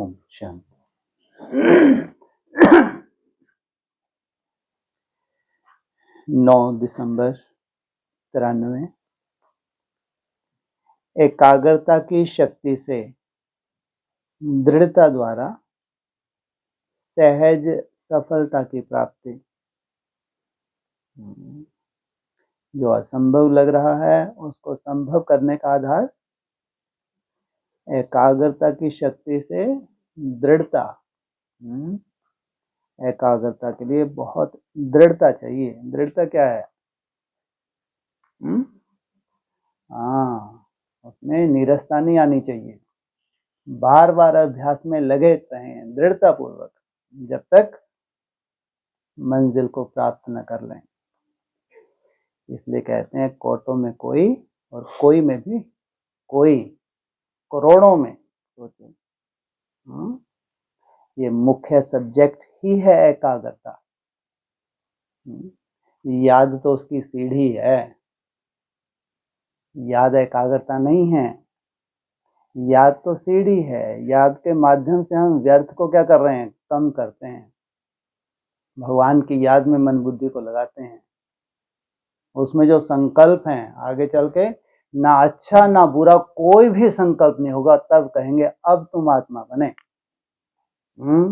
ओम शांति। 9 दिसंबर 93। एकाग्रता की शक्ति से दृढ़ता द्वारा सहज सफलता की प्राप्ति। जो असंभव लग रहा है उसको संभव करने का आधार एकाग्रता की शक्ति से दृढ़ता। एकाग्रता के लिए बहुत दृढ़ता चाहिए। दृढ़ता क्या है? उसमें नीरसता नहीं आनी चाहिए। बार बार अभ्यास में लगे रहें दृढ़ता पूर्वक जब तक मंजिल को प्राप्त न कर लें। इसलिए कहते हैं कोटों में कोई और कोई में भी कोई, करोड़ों में सोचो। ये मुख्य सब्जेक्ट ही है एकाग्रता। याद तो उसकी सीढ़ी है, याद एकाग्रता नहीं है। याद तो सीढ़ी है। याद के माध्यम से हम व्यर्थ को क्या कर रहे हैं? कम करते हैं। भगवान की याद में मन बुद्धि को लगाते हैं। उसमें जो संकल्प हैं आगे चल के ना अच्छा ना बुरा कोई भी संकल्प नहीं होगा, तब कहेंगे अब तुम आत्मा बने।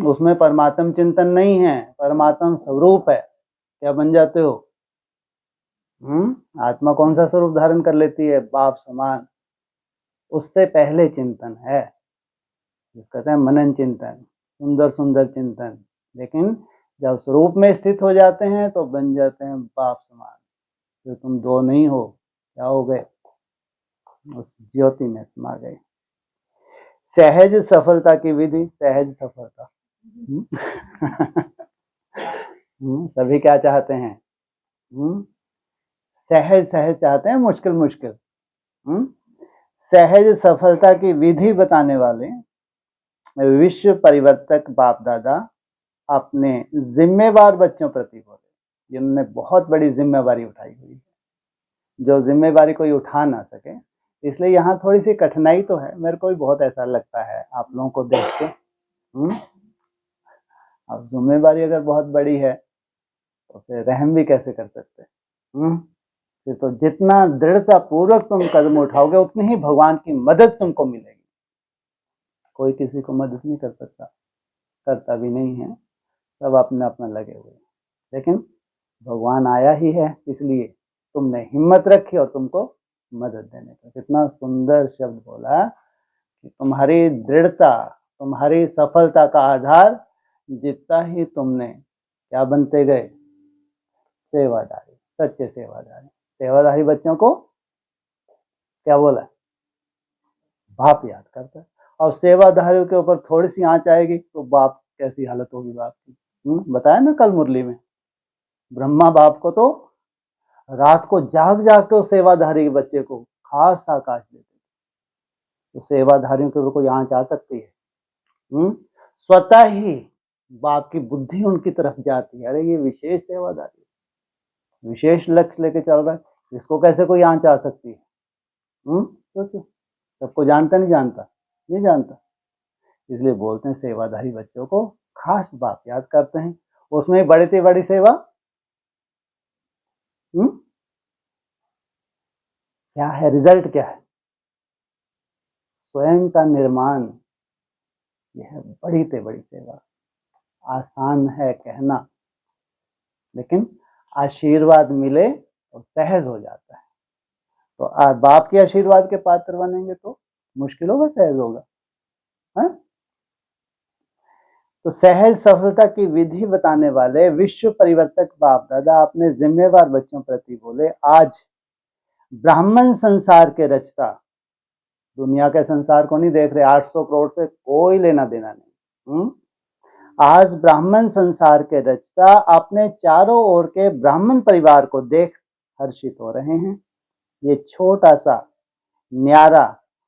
उसमें परमात्म चिंतन नहीं है, परमात्म स्वरूप है। क्या बन जाते हो? आत्मा कौन सा स्वरूप धारण कर लेती है? बाप समान। उससे पहले चिंतन है, जिसको कहते हैं मनन चिंतन, सुंदर सुंदर चिंतन। लेकिन जब स्वरूप में स्थित हो जाते हैं तो बन जाते हैं बाप समान। तो तुम दो नहीं हो, क्या हो गए? उस ज्योति में समा गए। सहज सफलता की विधि। सहज सफलता सभी क्या चाहते हैं? सहज सहज चाहते हैं, मुश्किल मुश्किल। सहज सफलता की विधि बताने वाले विश्व परिवर्तक बाप दादा अपने जिम्मेवार बच्चों प्रति बोले, जिन्होंने बहुत बड़ी जिम्मेवारी उठाई हुई है, जो जिम्मेवारी कोई उठा ना सके। इसलिए यहाँ थोड़ी सी कठिनाई तो है। मेरे को भी बहुत ऐसा लगता है आप लोगों को देख के। अब जिम्मेवारी अगर बहुत बड़ी है तो फिर रहम भी कैसे कर सकते? फिर तो जितना दृढ़ता पूर्वक तुम कदम उठाओगे उतनी ही भगवान की मदद तुमको मिलेगी। कोई किसी को मदद नहीं कर सकता, करता भी नहीं है, सब अपने अपना लगे हुए। लेकिन भगवान आया ही है, इसलिए तुमने हिम्मत रखी और तुमको मदद देने का। कितना सुंदर शब्द बोला कि तुम्हारी दृढ़ता, तुम्हारी सफलता का आधार जितना ही तुमने क्या बनते गए? सेवादारी, सच्चे सेवादारी। सेवादारी बच्चों को क्या बोला? बाप याद करता है। और सेवादारियों के ऊपर थोड़ी सी आंच आएगी तो बाप कैसी हालत होगी बाप की? बताया ना कल मुरली में, ब्रह्मा बाप को तो रात को जाग जाग के उस सेवाधारी के बच्चे को खास आकाश देते। तो सेवाधारियों के ऊपर कोई आंच आ सकती है? स्वतः ही बाप की बुद्धि उनकी तरफ जाती है। अरे ये विशेष सेवादारी, विशेष लक्ष्य लेके चल रहा है, इसको कैसे कोई आंच आ सकती है? सोचो, सबको जानता नहीं जानता? नहीं जानता। इसलिए बोलते हैं सेवाधारी बच्चों को खास बात याद करते हैं। उसमें बड़ी से बड़ी सेवा क्या है? रिजल्ट क्या है? स्वयं का निर्माण। यह बड़ी से बड़ी सेवा। आसान है कहना, लेकिन आशीर्वाद मिले तो सहज हो जाता है। तो बाप के आशीर्वाद के पात्र बनेंगे तो मुश्किल होगा, सहज होगा। है? तो सहज सफलता की विधि बताने वाले विश्व परिवर्तक बाप दादा अपने जिम्मेवार बच्चों प्रति बोले, आज ब्राह्मण संसार के रचता, दुनिया के संसार को नहीं देख रहे, 800 करोड़ से कोई लेना देना नहीं। आज ब्राह्मण संसार के रचता अपने चारों ओर के ब्राह्मण परिवार को देख हर्षित हो रहे हैं। ये छोटा सा न्यारा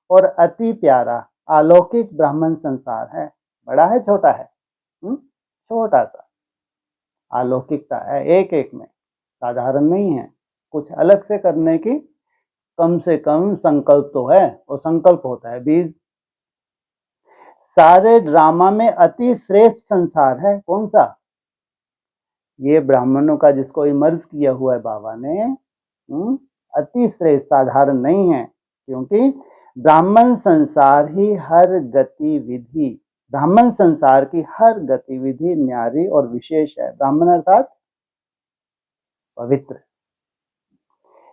और अति प्यारा अलौकिक ब्राह्मण संसार है। बड़ा है छोटा है? छोटा सा अलौकिकता है एक एक में, साधारण नहीं है। कुछ अलग से करने की कम से कम संकल्प तो है, और संकल्प होता है बीज। सारे ड्रामा में अति श्रेष्ठ संसार है कौन सा? ये ब्राह्मणों का जिसको इमर्ज किया हुआ है बाबा ने, अति श्रेष्ठ, साधारण नहीं है, क्योंकि ब्राह्मण संसार ही हर गतिविधि, ब्राह्मण संसार की हर गतिविधि न्यारी और विशेष है। ब्राह्मण अर्थात पवित्र।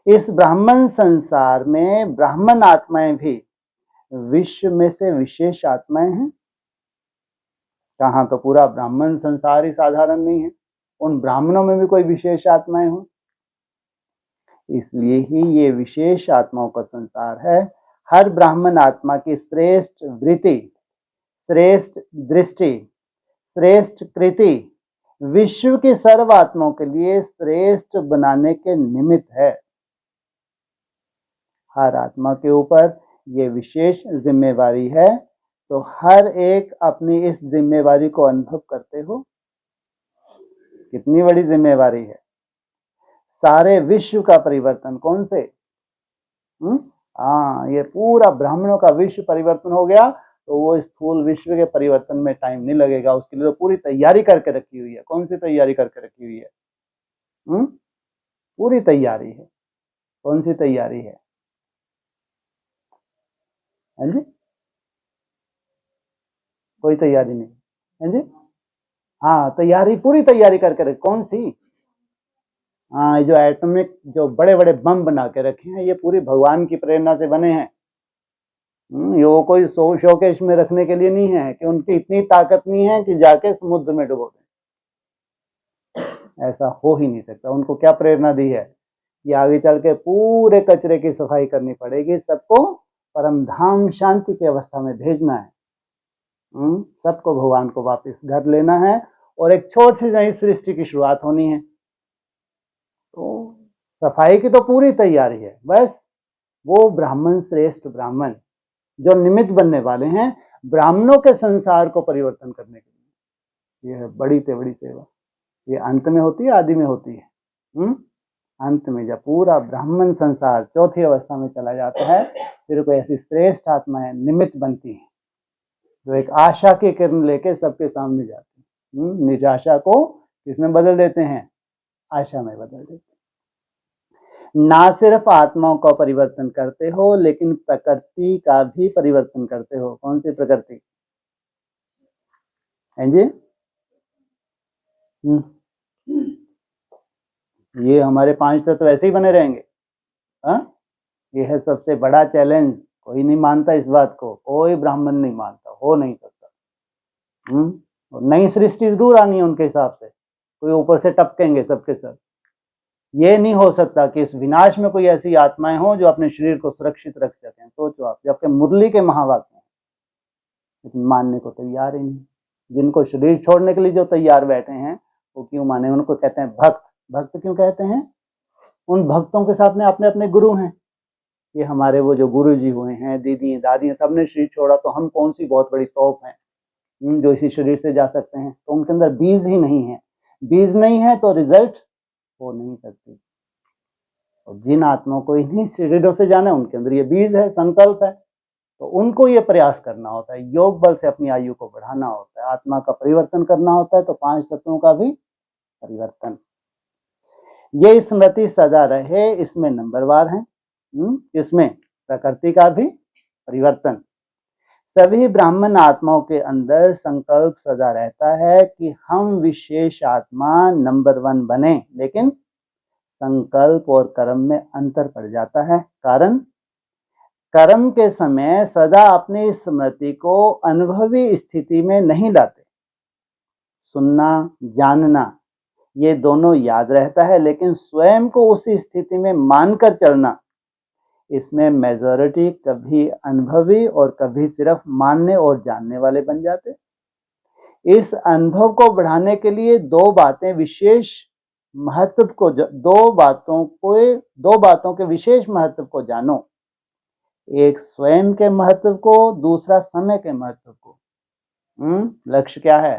इस ब्राह्मण संसार में ब्राह्मण आत्माएं भी विश्व में से विशेष आत्माएं हैं। कहाँ तो पूरा ब्राह्मण संसार ही साधारण नहीं है, उन ब्राह्मणों में भी कोई विशेष आत्माएं हो, इसलिए ही ये विशेष आत्माओं का संसार है। हर ब्राह्मण आत्मा की श्रेष्ठ वृत्ति, श्रेष्ठ दृष्टि, श्रेष्ठ कृति विश्व की सर्व आत्माओं के लिए श्रेष्ठ बनाने के निमित्त है। हर आत्मा के ऊपर ये विशेष जिम्मेवारी है, तो हर एक अपनी इस जिम्मेवारी को अनुभव करते हो। कितनी बड़ी जिम्मेवारी है। सारे विश्व का परिवर्तन कौन से? ये पूरा ब्राह्मणों का विश्व परिवर्तन हो गया, तो वो स्थूल विश्व के परिवर्तन में टाइम नहीं लगेगा। उसके लिए तो पूरी तैयारी करके रखी हुई है। कौन सी तैयारी करके रखी हुई है? पूरी तैयारी है। कौन सी तैयारी है? है जी? कोई तैयारी नहीं है जी? हाँ, तैयारी, पूरी तैयारी करके रखी। कौन सी? हाँ, जो एटॉमिक, जो बड़े बड़े बम बना के रखे हैं, ये पूरी भगवान की प्रेरणा से बने हैं। ये वो कोई शोकेश में रखने के लिए नहीं है कि उनकी इतनी ताकत नहीं है कि जाके समुद्र में डुबो दें। ऐसा हो ही नहीं सकता। उनको क्या प्रेरणा दी है? ये आगे चल के पूरे कचरे की सफाई करनी पड़ेगी, सबको परम धाम शांति की अवस्था में भेजना है। सबको भगवान को वापस घर लेना है और एक छोटी सी नई सृष्टि की शुरुआत होनी है। तो सफाई की तो पूरी तैयारी है। बस वो ब्राह्मण, श्रेष्ठ ब्राह्मण जो निमित्त बनने वाले हैं ब्राह्मणों के संसार को परिवर्तन करने के लिए, ये है बड़ी से बड़ी सेवा। ये अंत में होती है, आदि में होती है? अंत में जब पूरा ब्राह्मण संसार चौथी अवस्था में चला जाता है, फिर कोई ऐसी श्रेष्ठ आत्माएं निमित्त बनती है जो एक आशा की किरण लेके सबके सामने जाती है। निराशा को किसमें बदल देते हैं? आशा में बदल देते हैं। ना सिर्फ आत्माओं का परिवर्तन करते हो, लेकिन प्रकृति का भी परिवर्तन करते हो। कौन सी प्रकृति है जी? ये हमारे 5 तत्व ऐसे ही बने रहेंगे? ये है सबसे बड़ा चैलेंज। कोई नहीं मानता इस बात को, कोई ब्राह्मण नहीं मानता, हो नहीं सकता। और नई सृष्टि जरूर आनी है उनके हिसाब से, कोई ऊपर से टपकेंगे सबके सब। ये नहीं हो सकता कि इस विनाश में कोई ऐसी आत्माएं हों जो अपने शरीर को सुरक्षित रख सकें। सोचो आप, जबकि मुरली के महावाक्य हैं, लेकिन मानने को तैयार ही नहीं। जिनको शरीर छोड़ने के लिए जो तैयार बैठे हैं, वो क्यों माने? उनको कहते हैं भक्त। भक्त क्यों कहते हैं? उन भक्तों के साथ में अपने अपने गुरु हैं। ये हमारे वो जो गुरु जी हुए हैं, दीदी दादी, सबने शरीर छोड़ा, तो हम कौन सी बहुत बड़ी तोप हैं जो इसी शरीर से जा सकते हैं? तो उनके अंदर बीज ही नहीं है। बीज नहीं है तो रिजल्ट हो नहीं सकती। और जिन आत्माओं को इन्हीं शरीरों से जाना है, उनके अंदर ये बीज है, संकल्प है, तो उनको ये प्रयास करना होता है, योग बल से अपनी आयु को बढ़ाना होता है, आत्मा का परिवर्तन करना होता है। तो 5 तत्वों का भी परिवर्तन, ये स्मृति सदा रहे, इसमें नंबरवार है। इसमें प्रकृति का भी परिवर्तन। सभी ब्राह्मण आत्माओं के अंदर संकल्प सदा रहता है कि हम विशेष आत्मा नंबर 1 बने, लेकिन संकल्प और कर्म में अंतर पड़ जाता है। कारण, कर्म के समय सदा अपनी स्मृति को अनुभवी स्थिति में नहीं लाते। सुनना, जानना, ये दोनों याद रहता है, लेकिन स्वयं को उसी स्थिति में मानकर चलना, इसमें मेजॉरिटी कभी अनुभवी और कभी सिर्फ मानने और जानने वाले बन जाते। इस अनुभव को बढ़ाने के लिए दो बातें विशेष महत्व को, दो बातों के विशेष महत्व को जानो। एक स्वयं के महत्व को, दूसरा समय के महत्व को। लक्ष्य क्या है?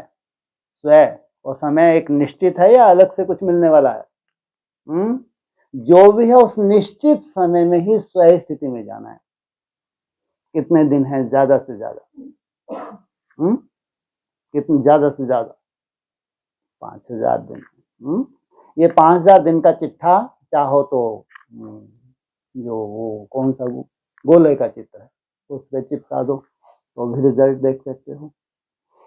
स्वयं। और समय एक निश्चित है या अलग से कुछ मिलने वाला है? जो भी है उस निश्चित समय में ही स्वयं स्थिति में जाना है। कितने दिन हैं? ज्यादा से ज्यादा कितनी ज्यादा से ज्यादा 5000 दिन। ये 5000 दिन का चिट्ठा चाहो तो जो वो कौन सा गोले का चित्र है उस पर चिपका दो तो भी रिजल्ट देख सकते हो।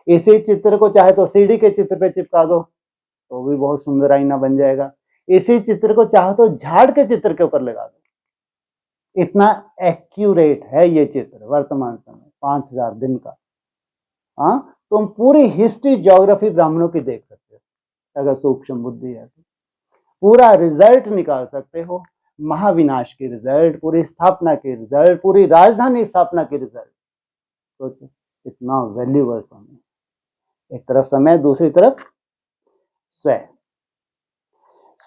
इसी चित्र को चाहे तो सीढ़ी के चित्र पे चिपका दो तो भी बहुत सुंदर आईना बन जाएगा। इसी चित्र को चाहो तो झाड़ के चित्र के ऊपर लगा दो। इतना एक्यूरेट है ये चित्र वर्तमान समय 5000 दिन का। हाँ, तुम पूरी हिस्ट्री ज्योग्राफी ब्राह्मणों की देख सकते हो अगर सूक्ष्म बुद्धि है तो। पूरा रिजल्ट निकाल सकते हो, महाविनाश की रिजल्ट, पूरी स्थापना की रिजल्ट, पूरी राजधानी स्थापना की रिजल्ट। सोचो इतना वैल्यूबल समय। एक तरफ समय, दूसरी तरफ स्वयं।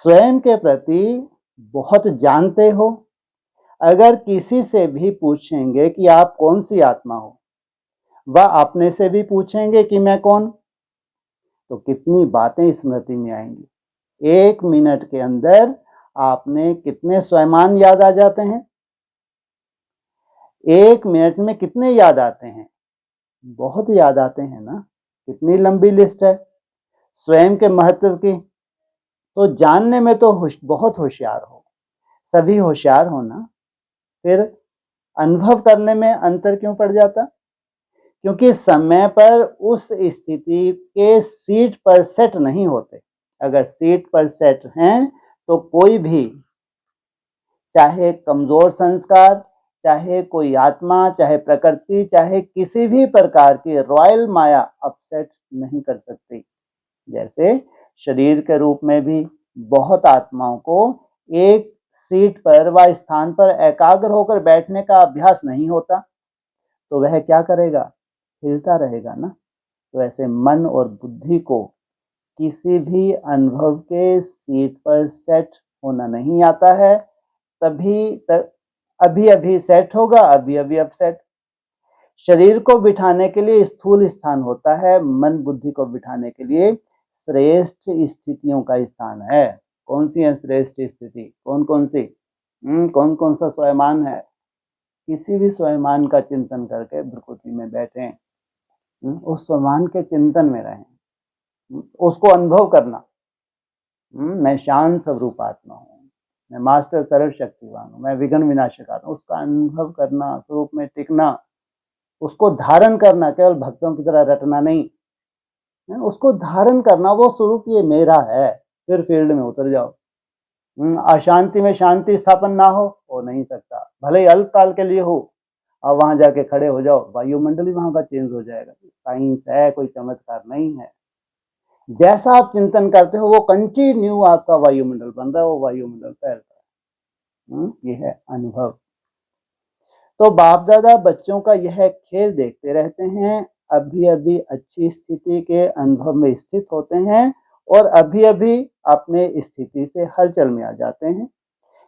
स्वयं के प्रति बहुत जानते हो। अगर किसी से भी पूछेंगे कि आप कौन सी आत्मा हो, वह अपने से भी पूछेंगे कि मैं कौन, तो कितनी बातें स्मृति में आएंगी। 1 मिनट के अंदर आपने कितने स्वयमान याद आ जाते हैं? 1 मिनट में कितने याद आते हैं? बहुत याद आते हैं ना। कितनी लंबी लिस्ट है स्वयं के महत्व की। तो जानने में तो बहुत होशियार हो, सभी होशियार हो ना, फिर अनुभव करने में अंतर क्यों पड़ जाता? क्योंकि समय पर उस स्थिति के सीट पर सेट नहीं होते। अगर सीट पर सेट हैं तो कोई भी, चाहे कमजोर संस्कार, चाहे कोई आत्मा, चाहे प्रकृति, चाहे किसी भी प्रकार की रॉयल माया अपसेट नहीं कर सकती। जैसे शरीर के रूप में भी बहुत आत्माओं को एक सीट पर व स्थान पर एकाग्र होकर बैठने का अभ्यास नहीं होता, तो वह क्या करेगा? हिलता रहेगा ना। तो ऐसे मन और बुद्धि को किसी भी अनुभव के सीट पर सेट होना नहीं आता है। अभी अभी सेट होगा, अभी अभी अपसेट। शरीर को बिठाने के लिए स्थूल स्थान होता है, मन बुद्धि को बिठाने के लिए श्रेष्ठ स्थितियों का स्थान है। कौन सी है श्रेष्ठ स्थिति? कौन कौन सी? कौन कौन सा स्वयमान है? किसी भी स्वयमान का चिंतन करके भ्रुकुटी में बैठें, उस स्वयमान के चिंतन में रहें, उसको अनुभव करना। मैं शांत स्वरूप आत्मा हूँ, मैं मास्टर सर्वशक्तिवान हूँ, मैं विघ्न विनाशक आत्मा, उसका अनुभव करना, स्वरूप में टिकना, उसको धारण करना। केवल भक्तों की तरह रटना नहीं, उसको धारण करना। वो स्वरूप ये मेरा है, फिर फील्ड में उतर जाओ। अशांति में शांति स्थापन ना हो नहीं सकता, भले ही अल्पकाल के लिए हो। अब वहां जाके खड़े हो जाओ, वायुमंडल ही वहां का चेंज हो जाएगा। साइंस है, कोई चमत्कार नहीं है। जैसा आप चिंतन करते हो वो कंटिन्यू आपका वायुमंडल बन रहा है, वो वायुमंडल फैलता है। ये है अनुभव। तो बाप दादा बच्चों का यह खेल देखते रहते हैं, अभी अभी अच्छी स्थिति के अनुभव में स्थित होते हैं और अभी अभी अपने स्थिति से हलचल में आ जाते हैं।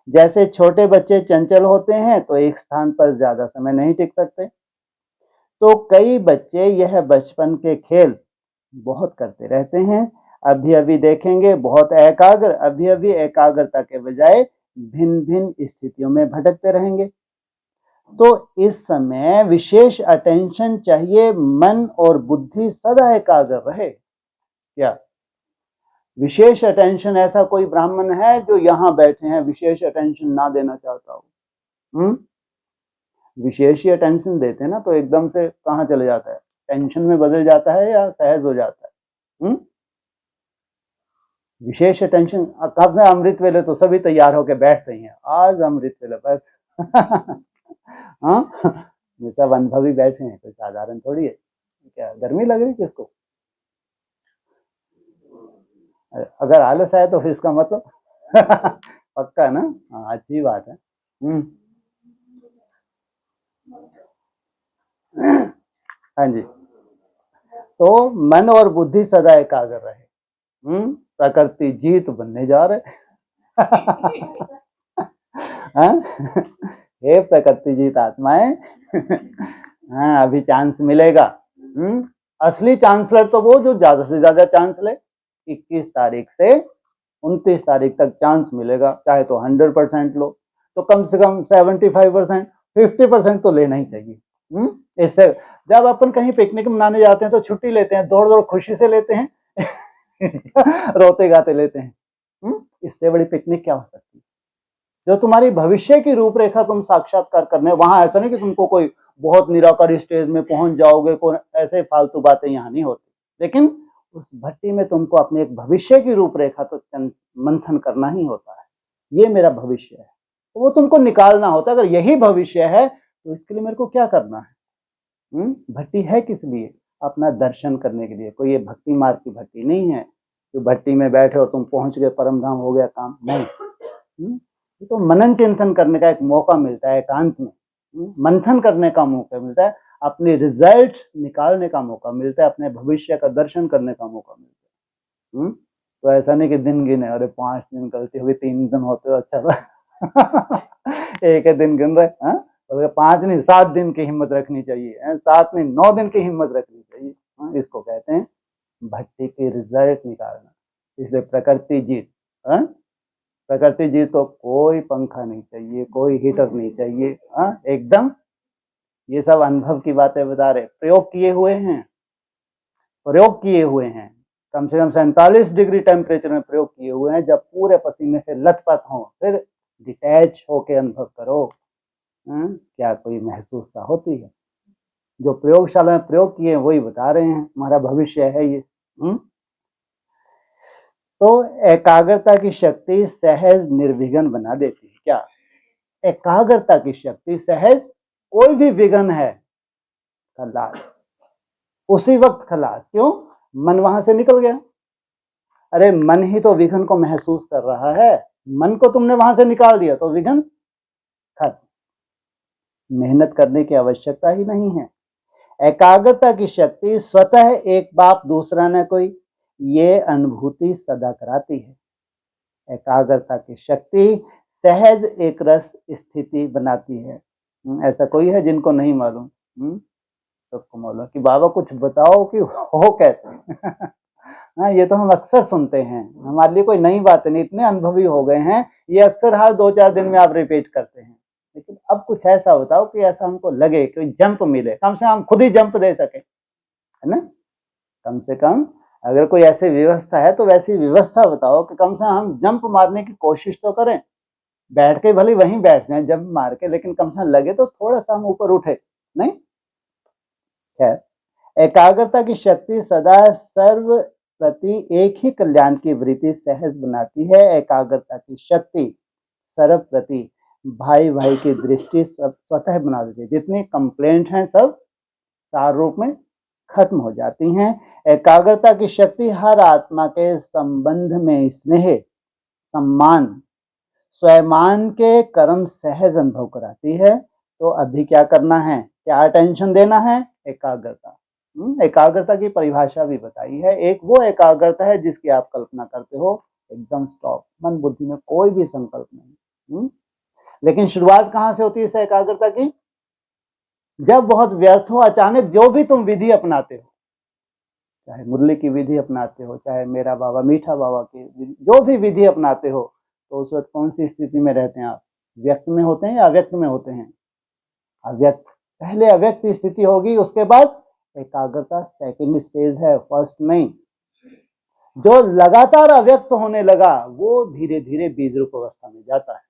जैसे छोटे बच्चे चंचल होते हैं तो एक स्थान पर ज्यादा समय नहीं टिक सकते। तो कई बच्चे यह बचपन के खेल बहुत करते रहते हैं। अभी अभी देखेंगे बहुत एकाग्र, अभी अभी एकाग्रता के बजाय भिन्न भिन्न स्थितियों में भटकते रहेंगे। तो इस समय विशेष अटेंशन चाहिए, मन और बुद्धि सदा एकाग्र रहे। क्या विशेष अटेंशन? ऐसा कोई ब्राह्मण है जो यहां बैठे हैं विशेष अटेंशन ना देना चाहता हो? विशेष ही अटेंशन देते हैं ना तो एकदम से कहां चले जाता है? टेंशन में बदल जाता है या सहज हो जाता है? विशेष अटेंशन। कब से अमृत वेले तो सभी तैयार होके बैठते हैं, आज अमृत वेले बस। हाँ, सब अनुभवी बैठे हैं, कोई साधारण थोड़ी है। क्या गर्मी लग रही किसको? अगर आलस आए तो फिर इसका मतलब पक्का ना। हाँ, अच्छी बात है। हाँ जी। तो मन और बुद्धि सदा एकाग्र रहे। प्रकृति जीत बनने जा रहे। हे प्रकृति जीत आत्माएं, हाँ अभी चांस मिलेगा। असली चांसलर तो वो जो ज्यादा से ज्यादा चांस ले। 21 तारीख से 29 तारीख तक चांस मिलेगा, चाहे तो 100% लो, तो कम से कम 75%, 50% तो लेना ही चाहिए। इससे जब अपन कहीं पिकनिक मनाने जाते हैं तो छुट्टी लेते हैं, दौड़ दौड़ खुशी से लेते हैं रोते गाते लेते हैं। इससे बड़ी पिकनिक क्या हो सकती है? जो तुम्हारी भविष्य की रूपरेखा तुम साक्षात्कार करने, वहां ऐसा नहीं कि तुमको कोई बहुत निराकारी स्टेज में पहुंच जाओगे, कोई ऐसे फालतू बातें यहाँ नहीं होती, लेकिन उस भट्टी में तुमको अपने एक भविष्य की रूपरेखा तो मंथन करना ही होता है। ये मेरा भविष्य है, तो वो तुमको निकालना होता है। अगर यही भविष्य है तो इसके लिए मेरे को क्या करना है? भट्टी है किस लिए? अपना दर्शन करने के लिए। कोई ये भक्ति मार्ग की भट्टी नहीं है जो भट्टी में बैठे और तुम पहुंच गए, परम धाम हो गया काम, नहीं। ये तो मनन चिंतन करने का एक मौका मिलता है, एकांत में मंथन करने का मौका मिलता है, अपने रिजल्ट निकालने का मौका मिलता है, अपने भविष्य का दर्शन करने का मौका मिलता है। तो ऐसा नहीं कि दिन गिने, अरे 5 दिन गलती हुई, 3 दिन होते, अच्छा था एक ही दिन गिन रहे, 5 नहीं 7 दिन की हिम्मत रखनी चाहिए, 7 नहीं 9 दिन की हिम्मत रखनी चाहिए। इसको कहते हैं भट्टी के रिजल्ट निकालना। इसलिए प्रकृति जीत, प्रकृति जीत को कोई पंखा नहीं चाहिए, कोई हीटर नहीं चाहिए, एकदम ये सब अनुभव की बातें बता रहे, प्रयोग किए हुए हैं, प्रयोग किए हुए हैं, कम से कम 47 डिग्री टेम्परेचर में प्रयोग किए हुए हैं। जब पूरे पसीने से लथपथ हो फिर डिटैच होके अनुभव करो, क्या कोई महसूसता होती है? जो प्रयोगशाला में प्रयोग किए वही बता रहे हैं, हमारा भविष्य है ये। तो एकाग्रता की शक्ति सहज निर्विघ्न बना देती है। क्या एकाग्रता की शक्ति सहज, कोई भी विघ्न है खलास, उसी वक्त खलास। क्यों? मन वहां से निकल गया। अरे मन ही तो विघ्न को महसूस कर रहा है, मन को तुमने वहां से निकाल दिया तो विघ्न खत्म, मेहनत करने की आवश्यकता ही नहीं है। एकाग्रता की शक्ति स्वतः एक बाप दूसरा न कोई, ये अनुभूति सदा कराती है। एकाग्रता की शक्ति सहज एक रस स्थिति बनाती है। ऐसा कोई है जिनको नहीं मालूम? सबको मालूम कि बाबा कुछ बताओ कि हो कैसे हाँ, ये तो हम अक्सर सुनते हैं, हमारे लिए कोई नई बात नहीं, इतने अनुभवी हो गए हैं, ये अक्सर हर 2-4 दिन में आप रिपीट करते हैं। लेकिन अब कुछ ऐसा बताओ कि ऐसा हमको लगे, कोई जंप मिले, कम से कम खुद ही जंप दे सके, है ना? कम से कम अगर कोई ऐसी व्यवस्था है तो वैसी व्यवस्था बताओ कि कम से कम हम जंप मारने की कोशिश तो करें। बैठ के भले वहीं बैठ जाए जंप मार के, लेकिन कम से कम लगे तो थोड़ा सा हम ऊपर उठे, नहीं? खैर, एकाग्रता की शक्ति सदा सर्व प्रति एक ही कल्याण की वृत्ति सहज बनाती है। एकाग्रता की शक्ति सर्व प्रति भाई भाई की दृष्टि सब स्वतः बना देती है। जितनी कंप्लेंट हैं सब सार रूप में खत्म हो जाती हैं। एकाग्रता की शक्ति हर आत्मा के संबंध में स्नेह, सम्मान, स्वयमान के कर्म सहज अनुभव कराती है। तो अभी क्या करना है, क्या अटेंशन देना है? एकाग्रता। एकाग्रता की परिभाषा भी बताई है। एक वो एकाग्रता है जिसकी आप कल्पना करते हो, एकदम स्टॉप, मन बुद्धि में कोई भी संकल्प नहीं। लेकिन शुरुआत कहां से होती है इस एकाग्रता की? जब बहुत व्यर्थ हो, अचानक जो भी तुम विधि अपनाते हो, चाहे मुरली की विधि अपनाते हो, चाहे मेरा बाबा मीठा बाबा की जो भी विधि अपनाते हो, तो उस वक्त कौन सी स्थिति में रहते हैं आप? व्यक्त में होते हैं या अव्यक्त में होते हैं? अव्यक्त। पहले अव्यक्त स्थिति होगी, उसके बाद एकाग्रता सेकंड स्टेज है, फर्स्ट नहीं। जो लगातार अव्यक्त होने लगा वो धीरे धीरे बीज रूप अवस्था में जाता है।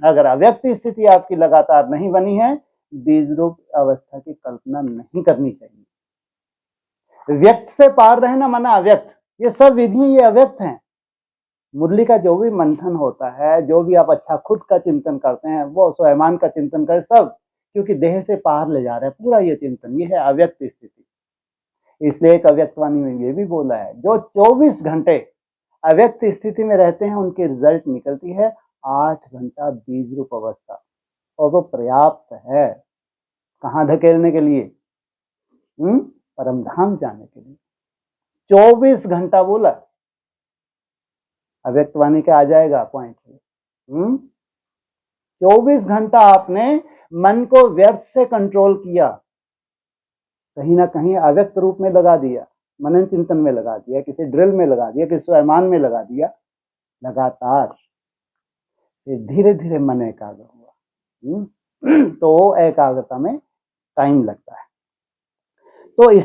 अगर अव्यक्त स्थिति आपकी लगातार नहीं बनी है, बीज रूप अवस्था की कल्पना नहीं करनी चाहिए। व्यक्त से पार रहना माना अव्यक्त, ये सब विधि ये अव्यक्त हैं। मुरली का जो भी मंथन होता है, जो भी आप अच्छा खुद का चिंतन करते हैं, वो स्वयमान का चिंतन करें सब, क्योंकि देह से पार ले जा रहे हैं पूरा ये चिंतन, ये है अव्यक्त स्थिति। इसलिए एक अव्यक्त वाणी में ये भी बोला है, जो 24 घंटे अव्यक्त स्थिति में रहते हैं उनकी रिजल्ट निकलती है 8 घंटा बीज रूप अवस्था, और वो पर्याप्त है कहाँ धकेलने के लिए? परमधाम जाने के लिए। 24 घंटा बोला, अव्यक्त वाणी का आ जाएगा पॉइंट। 24 घंटा आपने मन को व्यर्थ से कंट्रोल किया, कहीं ना कहीं अव्यक्त रूप में लगा दिया, मनन चिंतन में लगा दिया, किसी ड्रिल में लगा दिया, किसी स्वयमान में लगा दिया, लगातार धीरे धीरे मन एकाग्र हुआ। तो एकाग्रता में टाइम लगता है। तो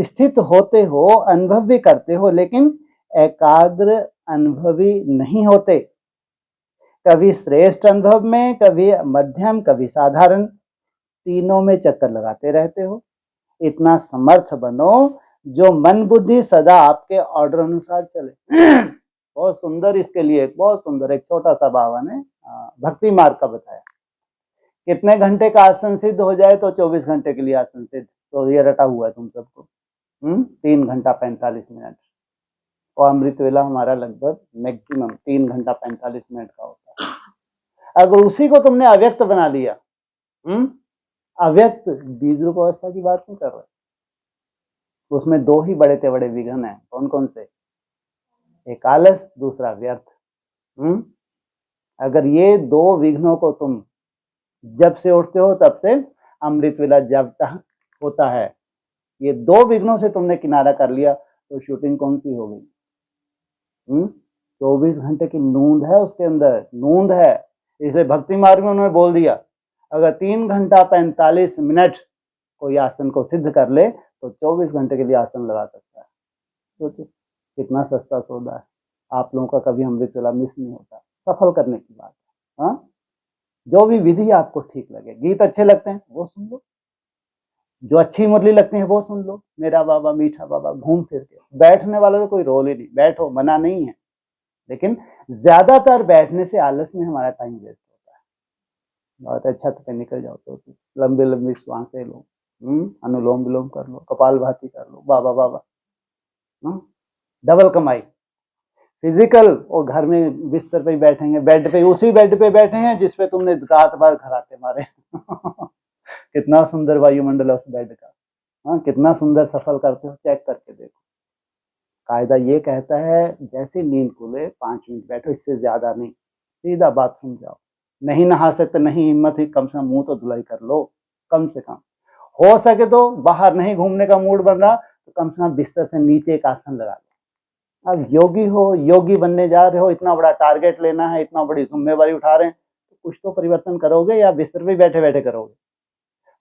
स्थित होते हो, अनुभव भी करते हो, लेकिन एकाग्र अनुभवी नहीं होते। कभी श्रेष्ठ अनुभव में, कभी मध्यम, कभी साधारण, तीनों में चक्कर लगाते रहते हो। इतना समर्थ बनो जो मन बुद्धि सदा आपके ऑर्डर अनुसार चले। बहुत सुंदर, इसके लिए बहुत सुंदर एक छोटा सा बाबा ने भक्ति मार्ग का बताया। कितने घंटे का आसन सिद्ध हो जाए तो 24 घंटे के लिए आसन सिद्ध, तो ये रटा हुआ है तुम सबको। 3 घंटा 45 मिनट, और अमृत वेला हमारा लगभग मैक्सिमम 3 घंटा 45 मिनट का होता है। अगर उसी को तुमने अव्यक्त बना लिया, अव्यक्त बीज रूप अवस्था की बात नहीं कर रहे, उसमें 2 ही बड़े से बड़े विघ्न हैं। कौन कौन से? एक आलस, दूसरा व्यर्थ। अगर ये 2 विघ्नों को तुम जब से उठते हो तब से अमृत वेला जब तक होता है, ये 2 विघ्नों से तुमने किनारा कर लिया तो शूटिंग कौन सी हो गई? 24 घंटे की नींद है उसके अंदर, नींद है। इसलिए भक्ति मार्ग में उन्होंने बोल दिया, अगर 3 घंटा 45 मिनट कोई आसन को सिद्ध कर ले तो 24 घंटे के लिए आसन लगा सकता है। सोचो कितना सस्ता सौदा है। आप लोगों का कभी अमृत वेला मिस नहीं होता, सफल करने की बात है। हाँ, जो भी विधि आपको ठीक लगे, गीत अच्छे लगते हैं वो सुन लो, जो अच्छी मुरली लगती है वो सुन लो, मेरा बाबा मीठा बाबा, घूम फिर के। बैठने वाला तो कोई रोल ही नहीं, बैठो, मना नहीं है, लेकिन ज्यादातर बैठने से आलस में हमारा टाइम वेस्ट होता है। बहुत छत पे निकल जाओ तो लंबी लंबी सांसें लो, अनुलोम विलोम कर लो, कपाल भाती कर लो, बाबा बाबा, डबल कमाई। फिजिकल, और घर में बिस्तर पे ही बैठेंगे, बेड पे, उसी बेड पे बैठे हैं जिसपे तुमने रात भर खराटे मारे। कितना सुंदर वायुमंडल है उस बेड का। हाँ, कितना सुंदर सफल करते हो, चेक करके देखो। कायदा ये कहता है जैसे नींद खुले 5 मिनट बैठो, इससे ज्यादा नहीं, सीधा बाथरूम जाओ। नहीं नहा सकते, नहीं हिम्मत ही, कम से कम मुंह तो धुलाई कर लो, कम से कम। हो सके तो बाहर नहीं घूमने का मूड बन रहा तो कम से कम बिस्तर से नीचे एक आसन लगा लो। अब योगी हो, योगी बनने जा रहे हो, इतना बड़ा टारगेट लेना है, इतना बड़ी जिम्मेवारी उठा रहे हैं, तो कुछ तो परिवर्तन करोगे या बिस्तर पे बैठे बैठे करोगे?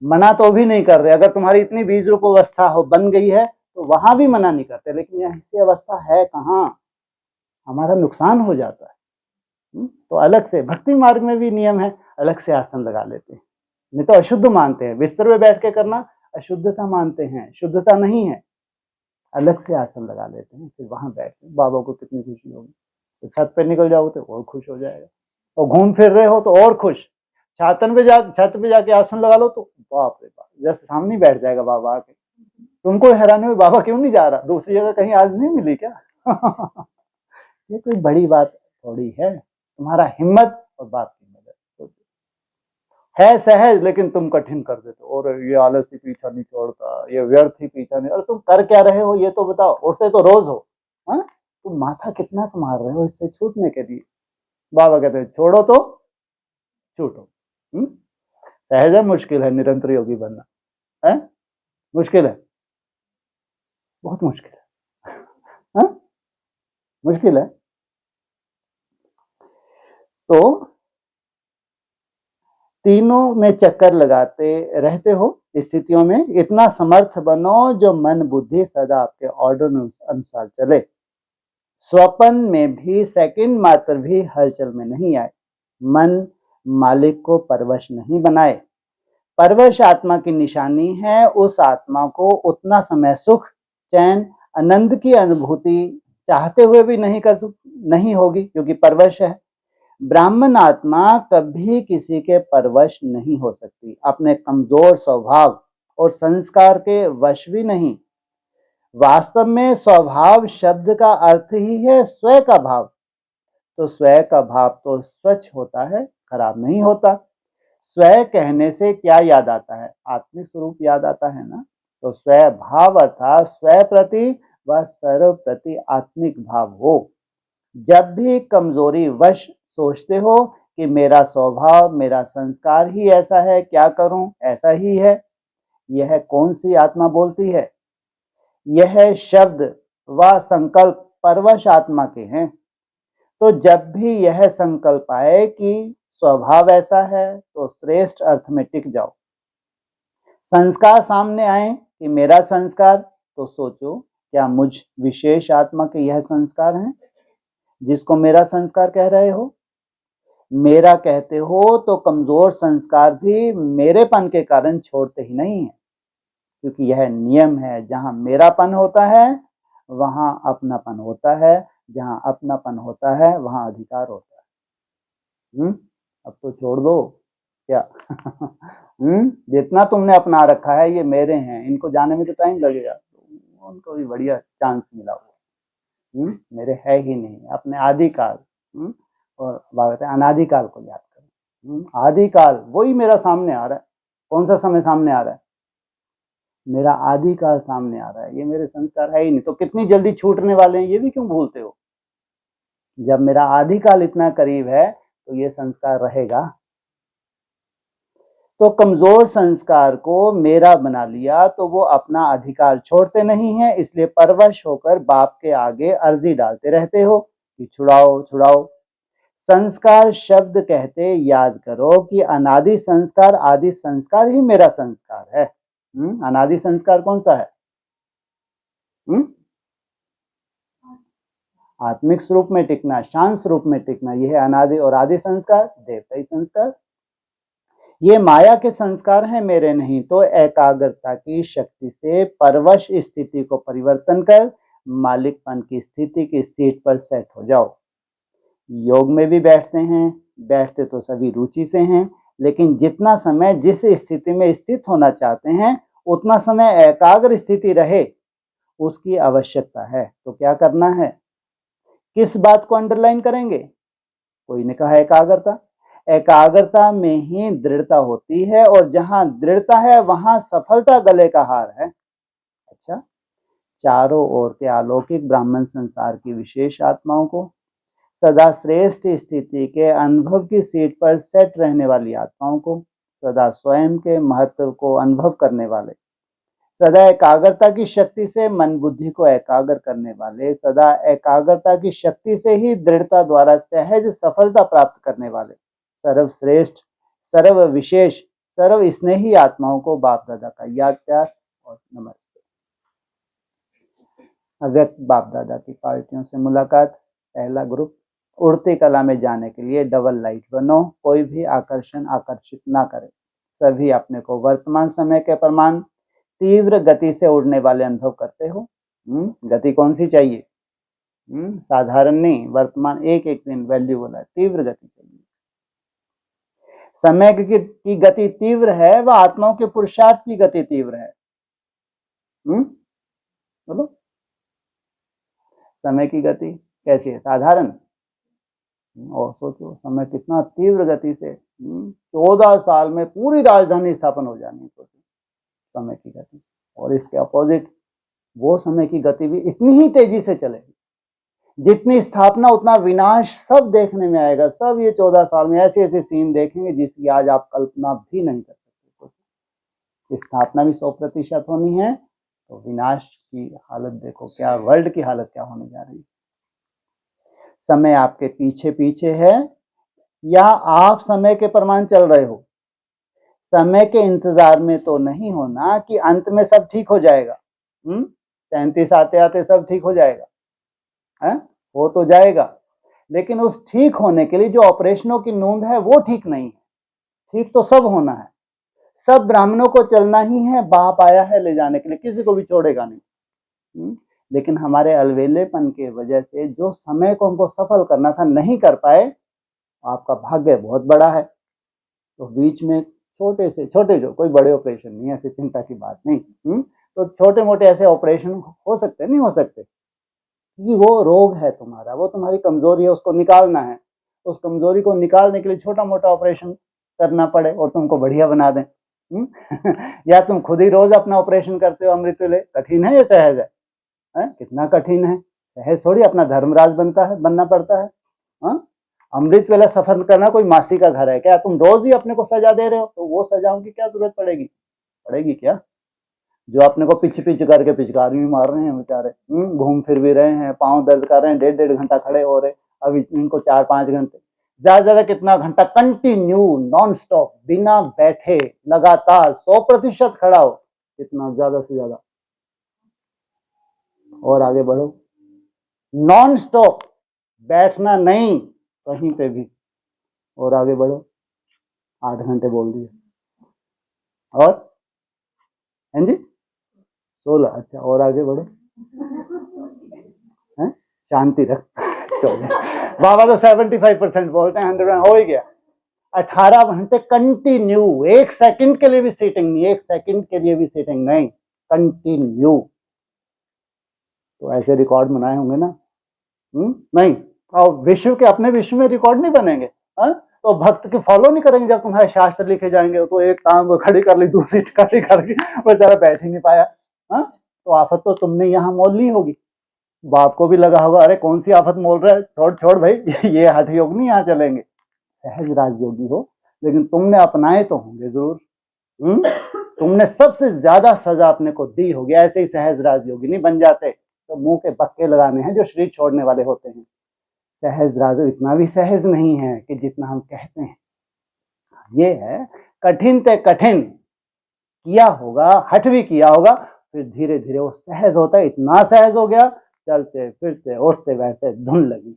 मना तो भी नहीं कर रहे। अगर तुम्हारी इतनी बीज रूप अवस्था हो बन गई है तो वहां भी मना नहीं करते, लेकिन ऐसी अवस्था है कहाँ, हमारा नुकसान हो जाता है। तो अलग से भक्ति मार्ग में भी नियम है, अलग से आसन लगा लेते हैं। नहीं तो अशुद्ध मानते हैं, बिस्तर में बैठ के करना अशुद्धता मानते हैं, शुद्धता नहीं है। अलग से आसन लगा लेते हैं, फिर वहां बैठते हैं। बाबा को कितनी खुशी होगी। तो छत पे निकल जाओगे तो और खुश हो जाएगा, और घूम फिर रहे हो तो और खुश। छत पे जाके आसन लगा लो तो बाप रे बाप, जैसे सामने बैठ जाएगा बाबा आके। तुमको हैरानी हुई बाबा क्यों नहीं जा रहा, दूसरी जगह कहीं आज नहीं मिली क्या? ये कोई बड़ी बात थोड़ी है, तुम्हारा हिम्मत और बाप की मदद है सहज, लेकिन तुम कठिन कर देते हो। और ये आलस ही पीछा नहीं छोड़ता, ये व्यर्थ ही पीछा नहीं। और तुम कर क्या रहे हो ये तो बताओ, उठते तो रोज हो। हाँ, तुम माथा कितना कमा रहे हो इससे छूटने के लिए? बाबा कहते हैं छोड़ो तो छूटो। सहज है, मुश्किल है निरंतर योगी बनना? है मुश्किल है, बहुत मुश्किल है। हाँ? मुश्किल है। तो तीनों में चक्कर लगाते रहते हो स्थितियों में, इतना समर्थ बनो जो मन बुद्धि सदा आपके ऑर्डर अनुसार चले। स्वप्न में भी सेकंड मात्र भी हलचल में नहीं आए, मन मालिक को परवश नहीं बनाए। परवश आत्मा की निशानी है, उस आत्मा को उतना समय सुख चैन आनंद की अनुभूति चाहते हुए भी नहीं होगी, क्योंकि परवश है। ब्राह्मण आत्मा कभी किसी के परवश नहीं हो सकती, अपने कमजोर स्वभाव और संस्कार के वश भी नहीं। वास्तव में स्वभाव शब्द का अर्थ ही है स्वयं का भाव। तो स्वयं का भाव तो स्वच्छ होता है, खराब नहीं होता। स्वयं कहने से क्या याद आता है? आत्मिक स्वरूप याद आता है ना। तो स्वयं भाव अर्थात स्वयं प्रति व सर्व प्रति आत्मिक भाव हो। जब भी कमजोरी वश सोचते हो कि मेरा स्वभाव मेरा संस्कार ही ऐसा है, क्या करूं, ऐसा ही है, यह कौन सी आत्मा बोलती है? यह शब्द व संकल्प परवश आत्मा के हैं। तो जब भी यह संकल्प आए कि स्वभाव ऐसा है तो श्रेष्ठ अर्थ में टिक जाओ। संस्कार सामने आए कि मेरा संस्कार, तो सोचो क्या मुझ विशेष आत्मा के यह संस्कार हैं जिसको मेरा संस्कार कह रहे हो? मेरा कहते हो तो कमजोर संस्कार भी मेरेपन के कारण छोड़ते ही नहीं है, क्योंकि यह नियम है, जहां मेरापन होता है वहां अपनापन होता है, जहां अपनापन होता है वहां अधिकार होता है। अब तो छोड़ दो क्या? जितना तुमने अपना रखा है ये मेरे हैं, इनको जाने में तो टाइम लगेगा, तो उनको भी बढ़िया चांस मिला हुआ। मेरे है ही नहीं अपने आदिकाल। और बात है अनादिकाल को याद करो। आदिकाल वही मेरा सामने आ रहा है। कौन सा समय सामने आ रहा है? मेरा आदिकाल सामने आ रहा है। ये मेरे संस्कार है ही नहीं, तो कितनी जल्दी छूटने वाले हैं ये भी क्यों भूलते हो? जब मेरा आदिकाल इतना करीब है तो ये संस्कार रहेगा। तो कमजोर संस्कार को मेरा बना लिया तो वो अपना अधिकार छोड़ते नहीं है, इसलिए परवश होकर बाप के आगे अर्जी डालते रहते हो कि छुड़ाओ छुड़ाओ। संस्कार शब्द कहते याद करो कि अनादि संस्कार आदि संस्कार ही मेरा संस्कार है। अनादि संस्कार कौन सा है? आत्मिक स्वरूप में टिकना, शांत स्वरूप में टिकना, यह है अनादि। और आदि संस्कार देवताई संस्कार। ये माया के संस्कार हैं, मेरे नहीं। तो एकाग्रता की शक्ति से परवश स्थिति को परिवर्तन कर मालिकपन की स्थिति की सीट पर सेट हो जाओ। योग में भी बैठते हैं, बैठते तो सभी रुचि से हैं, लेकिन जितना समय जिस स्थिति में स्थित होना चाहते हैं उतना समय एकाग्र स्थिति रहे उसकी आवश्यकता है। तो क्या करना है? किस बात को अंडरलाइन करेंगे? कोई ने कहा एकाग्रता। एकाग्रता में ही दृढ़ता होती है, और जहां दृढ़ता है वहां सफलता गले का हार है। अच्छा, चारों ओर के अलौकिक ब्राह्मण संसार की विशेष आत्माओं को, सदा श्रेष्ठ स्थिति के अनुभव की सीट पर सेट रहने वाली आत्माओं को, सदा स्वयं के महत्व को अनुभव करने वाले, सदा एकाग्रता की शक्ति से मन बुद्धि को एकाग्र करने वाले, सदा एकाग्रता की शक्ति से ही दृढ़ता द्वारा सहज सफलता प्राप्त करने वाले, सर्वश्रेष्ठ, सर्व विशेष, सर्व स्नेही आत्माओं को बाप दादा का याद, प्यार और नमस्ते। अव्यक्त बाप दादा की पार्टियों से मुलाकात। पहला ग्रुप, उड़ती कला में जाने के लिए डबल लाइट बनो। कोई भी आकर्षण आकर्षित ना करे। सभी अपने को वर्तमान समय के प्रमाण तीव्र गति से उड़ने वाले अनुभव करते हो। गति कौन सी चाहिए? साधारण नहीं, वर्तमान एक एक दिन वैल्यू बोला है, तीव्र गति चाहिए। समय की गति तीव्र है, वह आत्माओं के पुरुषार्थ की गति तीव्र है। बोलो, समय की गति कैसी है? साधारण। और सोचो समय कितना तीव्र गति से 14 साल में पूरी राजधानी स्थापन हो जानी है। सोचो समय की गति। और इसके अपोजिट वो समय की गति भी इतनी ही तेजी से चलेगी। जितनी स्थापना उतना विनाश सब देखने में आएगा। सब ये 14 साल में ऐसे ऐसे सीन देखेंगे जिसकी आज आप कल्पना भी नहीं कर सकते। स्थापना भी 100% होनी है, तो विनाश की हालत देखो, क्या वर्ल्ड की हालत क्या होने जा रही है। समय आपके पीछे पीछे है या आप समय के प्रमाण चल रहे हो? समय के इंतजार में तो नहीं होना कि अंत में सब ठीक हो जाएगा। 37 आते आते सब ठीक हो जाएगा है? हो तो जाएगा, लेकिन उस ठीक होने के लिए जो ऑपरेशनों की नोंद है वो ठीक नहीं है। ठीक तो सब होना है, सब ब्राह्मणों को चलना ही है। बाप आया है ले जाने के लिए, किसी को भी छोड़ेगा नहीं। लेकिन हमारे अलवेलेपन के वजह से जो समय को हमको सफल करना था नहीं कर पाए। आपका भाग्य बहुत बड़ा है, तो बीच में छोटे से छोटे, जो कोई बड़े ऑपरेशन नहीं है, ऐसी चिंता की बात नहीं। तो छोटे मोटे ऐसे ऑपरेशन हो सकते, नहीं हो सकते, क्योंकि वो रोग है तुम्हारा, वो तुम्हारी कमजोरी है, उसको निकालना है। उस कमजोरी को निकालने के लिए छोटा मोटा ऑपरेशन करना पड़े और तुमको बढ़िया बना दें। या तुम खुद ही रोज अपना ऑपरेशन करते हो अमृत ले। कठिन है ये सहज है? कितना कठिन है। सहज थोड़ी अपना धर्मराज बनना पड़ता है। अमृत वेला सफर करना कोई मासी का घर है क्या? तुम रोज ही अपने को सजा दे रहे हो, तो वो सजाओं की क्या जरूरत पड़ेगी क्या? जो अपने को पिच करके पिचकारी भी मार रहे हैं बेचारे, घूम फिर भी रहे हैं, पांव दर्द कर रहे हैं, 1.5 घंटा खड़े हो रहे, अब इनको 4-5 घंटे। ज्यादा से ज्यादा कितना घंटा कंटिन्यू नॉन स्टॉप बिना बैठे लगातार 100% खड़ा हो, कितना ज्यादा से ज्यादा। और आगे बढ़ो, नॉन स्टॉप बैठना नहीं कहीं पे भी। और आगे बढ़ो, 8 घंटे बोल दिए। और हैं जी 16, अच्छा और आगे बढ़ो, हैं शांति रख। बाबा तो 75% बोलते हैं, 100 हो ही गया। 18 घंटे कंटिन्यू, 1 सेकंड के लिए भी सीटिंग नहीं, 1 सेकंड के लिए भी सीटिंग नहीं, कंटिन्यू। तो ऐसे रिकॉर्ड बनाए होंगे ना? नहीं, और विश्व के, अपने विश्व में रिकॉर्ड नहीं बनेंगे। तो भक्त के फॉलो नहीं करेंगे जब तुम्हारे शास्त्र लिखे जाएंगे। तो एक टांग को खड़ी कर ली, दूसरी खड़ी करके बेचारा बैठ ही नहीं पाया। तो आफत तो तुमने यहाँ मोल ली होगी। बाप को भी लगा होगा, अरे कौन सी आफत मोल रहा है, छोड़ छोड़ भाई, ये हठ योग नहीं यहाँ चलेंगे। सहज राजयोगी हो, लेकिन तुमने अपनाए तो होंगे जरूर। तुमने सबसे ज्यादा सजा अपने को दी होगी, ऐसे ही सहज राजयोगी नहीं बन जाते। तो मुंह के पक्के लगाने हैं जो शरीर छोड़ने वाले होते हैं। सहज राजयोग इतना भी सहज नहीं है कि जितना हम कहते हैं। ये है कठिन ते कठिन किया होगा, हठ भी किया होगा, फिर धीरे धीरे वो सहज होता है। इतना सहज हो गया, चलते फिरते उठते बैठते धुन लगी,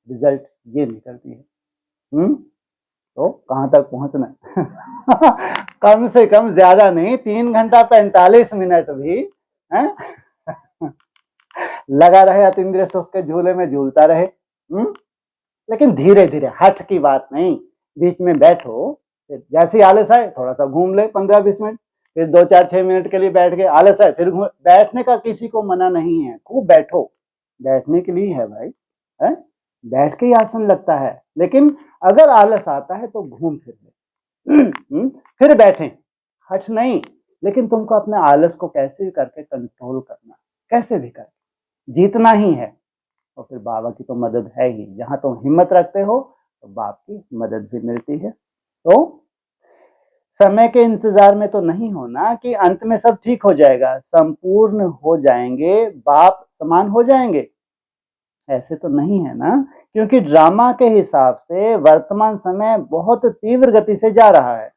रिजल्ट ये निकलती है। तो कहां तक पहुंचना है? कम से कम, ज्यादा नहीं, 3 घंटा 45 मिनट भी है? लगा रहे अतीन्द्रिय सुख के झूले में झूलता रहे। लेकिन धीरे धीरे, हठ की बात नहीं। बीच में बैठो, जैसे आलस आए थोड़ा सा घूम ले 15-20 मिनट, फिर 2-4-6 मिनट के लिए बैठ गए, आलस आए फिर घूम। बैठने का किसी को मना नहीं है, खूब बैठो, बैठने के लिए है भाई, है? बैठ के ही आसन लगता है। लेकिन अगर आलस आता है तो घूम फिर ले, फिर बैठें, हठ नहीं। लेकिन तुमको अपने आलस को कैसे भी करके कंट्रोल करना, कैसे भी करके जीतना ही है। और फिर बाबा की तो मदद है ही, जहां तुम हिम्मत रखते हो तो बाप की मदद भी मिलती है। तो समय के इंतजार में तो नहीं होना कि अंत में सब ठीक हो जाएगा, संपूर्ण हो जाएंगे, बाप समान हो जाएंगे, ऐसे तो नहीं है ना। क्योंकि ड्रामा के हिसाब से वर्तमान समय बहुत तीव्र गति से जा रहा है,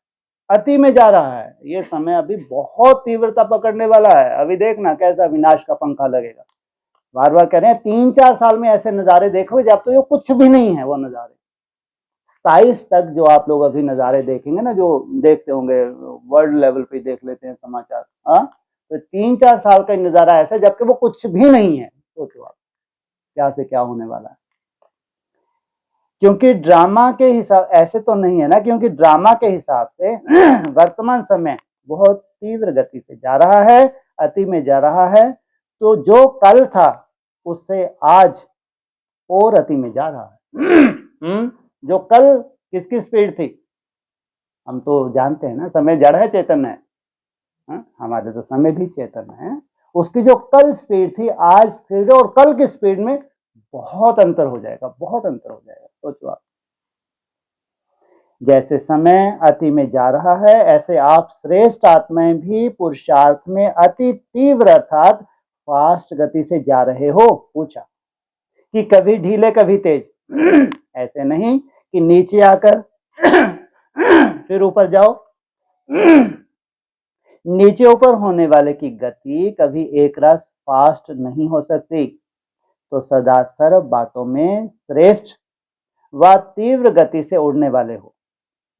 अति में जा रहा है। ये समय अभी बहुत तीव्रता पकड़ने वाला है। अभी देखना कैसा विनाश का पंखा लगेगा। बार बार कह रहे हैं, 3-4 साल में ऐसे नजारे देखोगे जब तो ये कुछ भी नहीं है वो नजारे। 27 तक जो आप लोग अभी नजारे देखेंगे ना, जो देखते होंगे वर्ल्ड लेवल पे देख लेते हैं समाचार, तो 3-4 साल का नजारा ऐसा जबकि वो कुछ भी नहीं है। सोचो आप क्या से क्या होने वाला है। क्योंकि ड्रामा के हिसाब, ऐसे तो नहीं है ना, क्योंकि ड्रामा के हिसाब से वर्तमान समय बहुत तीव्र गति से जा रहा है, अति में जा रहा है। तो जो कल था उससे आज और अति में जा रहा है। जो कल किसकी स्पीड थी हम तो जानते हैं ना, समय जड़ है चेतन है, हमारे तो समय भी चेतन है। उसकी जो कल स्पीड थी आज स्पीड, और कल की स्पीड में बहुत अंतर हो जाएगा, बहुत अंतर हो जाएगा। सोचो आप, जैसे समय अति में जा रहा है, ऐसे आप श्रेष्ठ आत्माएं भी पुरुषार्थ में अति तीव्र अर्थात फास्ट गति से जा रहे हो। पूछा कि कभी ढीले कभी तेज, ऐसे नहीं कि नीचे आकर फिर ऊपर जाओ। नीचे ऊपर होने वाले की गति कभी एक रस फास्ट नहीं हो सकती। तो सदा सर्व बातों में श्रेष्ठ व तीव्र गति से उड़ने वाले हो।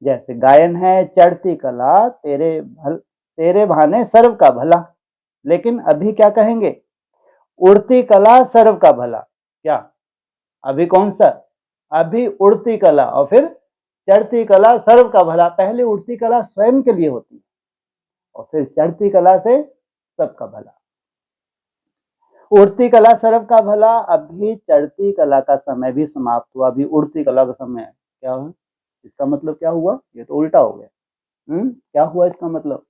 जैसे गायन है, चढ़ती कला तेरे भाने सर्व का भला। लेकिन अभी क्या कहेंगे, उड़ती कला सर्व का भला। क्या अभी कौन सा, अभी उड़ती कला और फिर चढ़ती कला सर्व का भला। पहले उड़ती कला स्वयं के लिए होती है और फिर चढ़ती कला से सबका भला। उड़ती कला सर्व का भला, अभी चढ़ती कला का समय भी समाप्त हुआ, अभी उड़ती कला का समय है। क्या हुआ इसका मतलब, क्या हुआ, ये तो उल्टा हो गया। क्या हुआ इसका मतलब,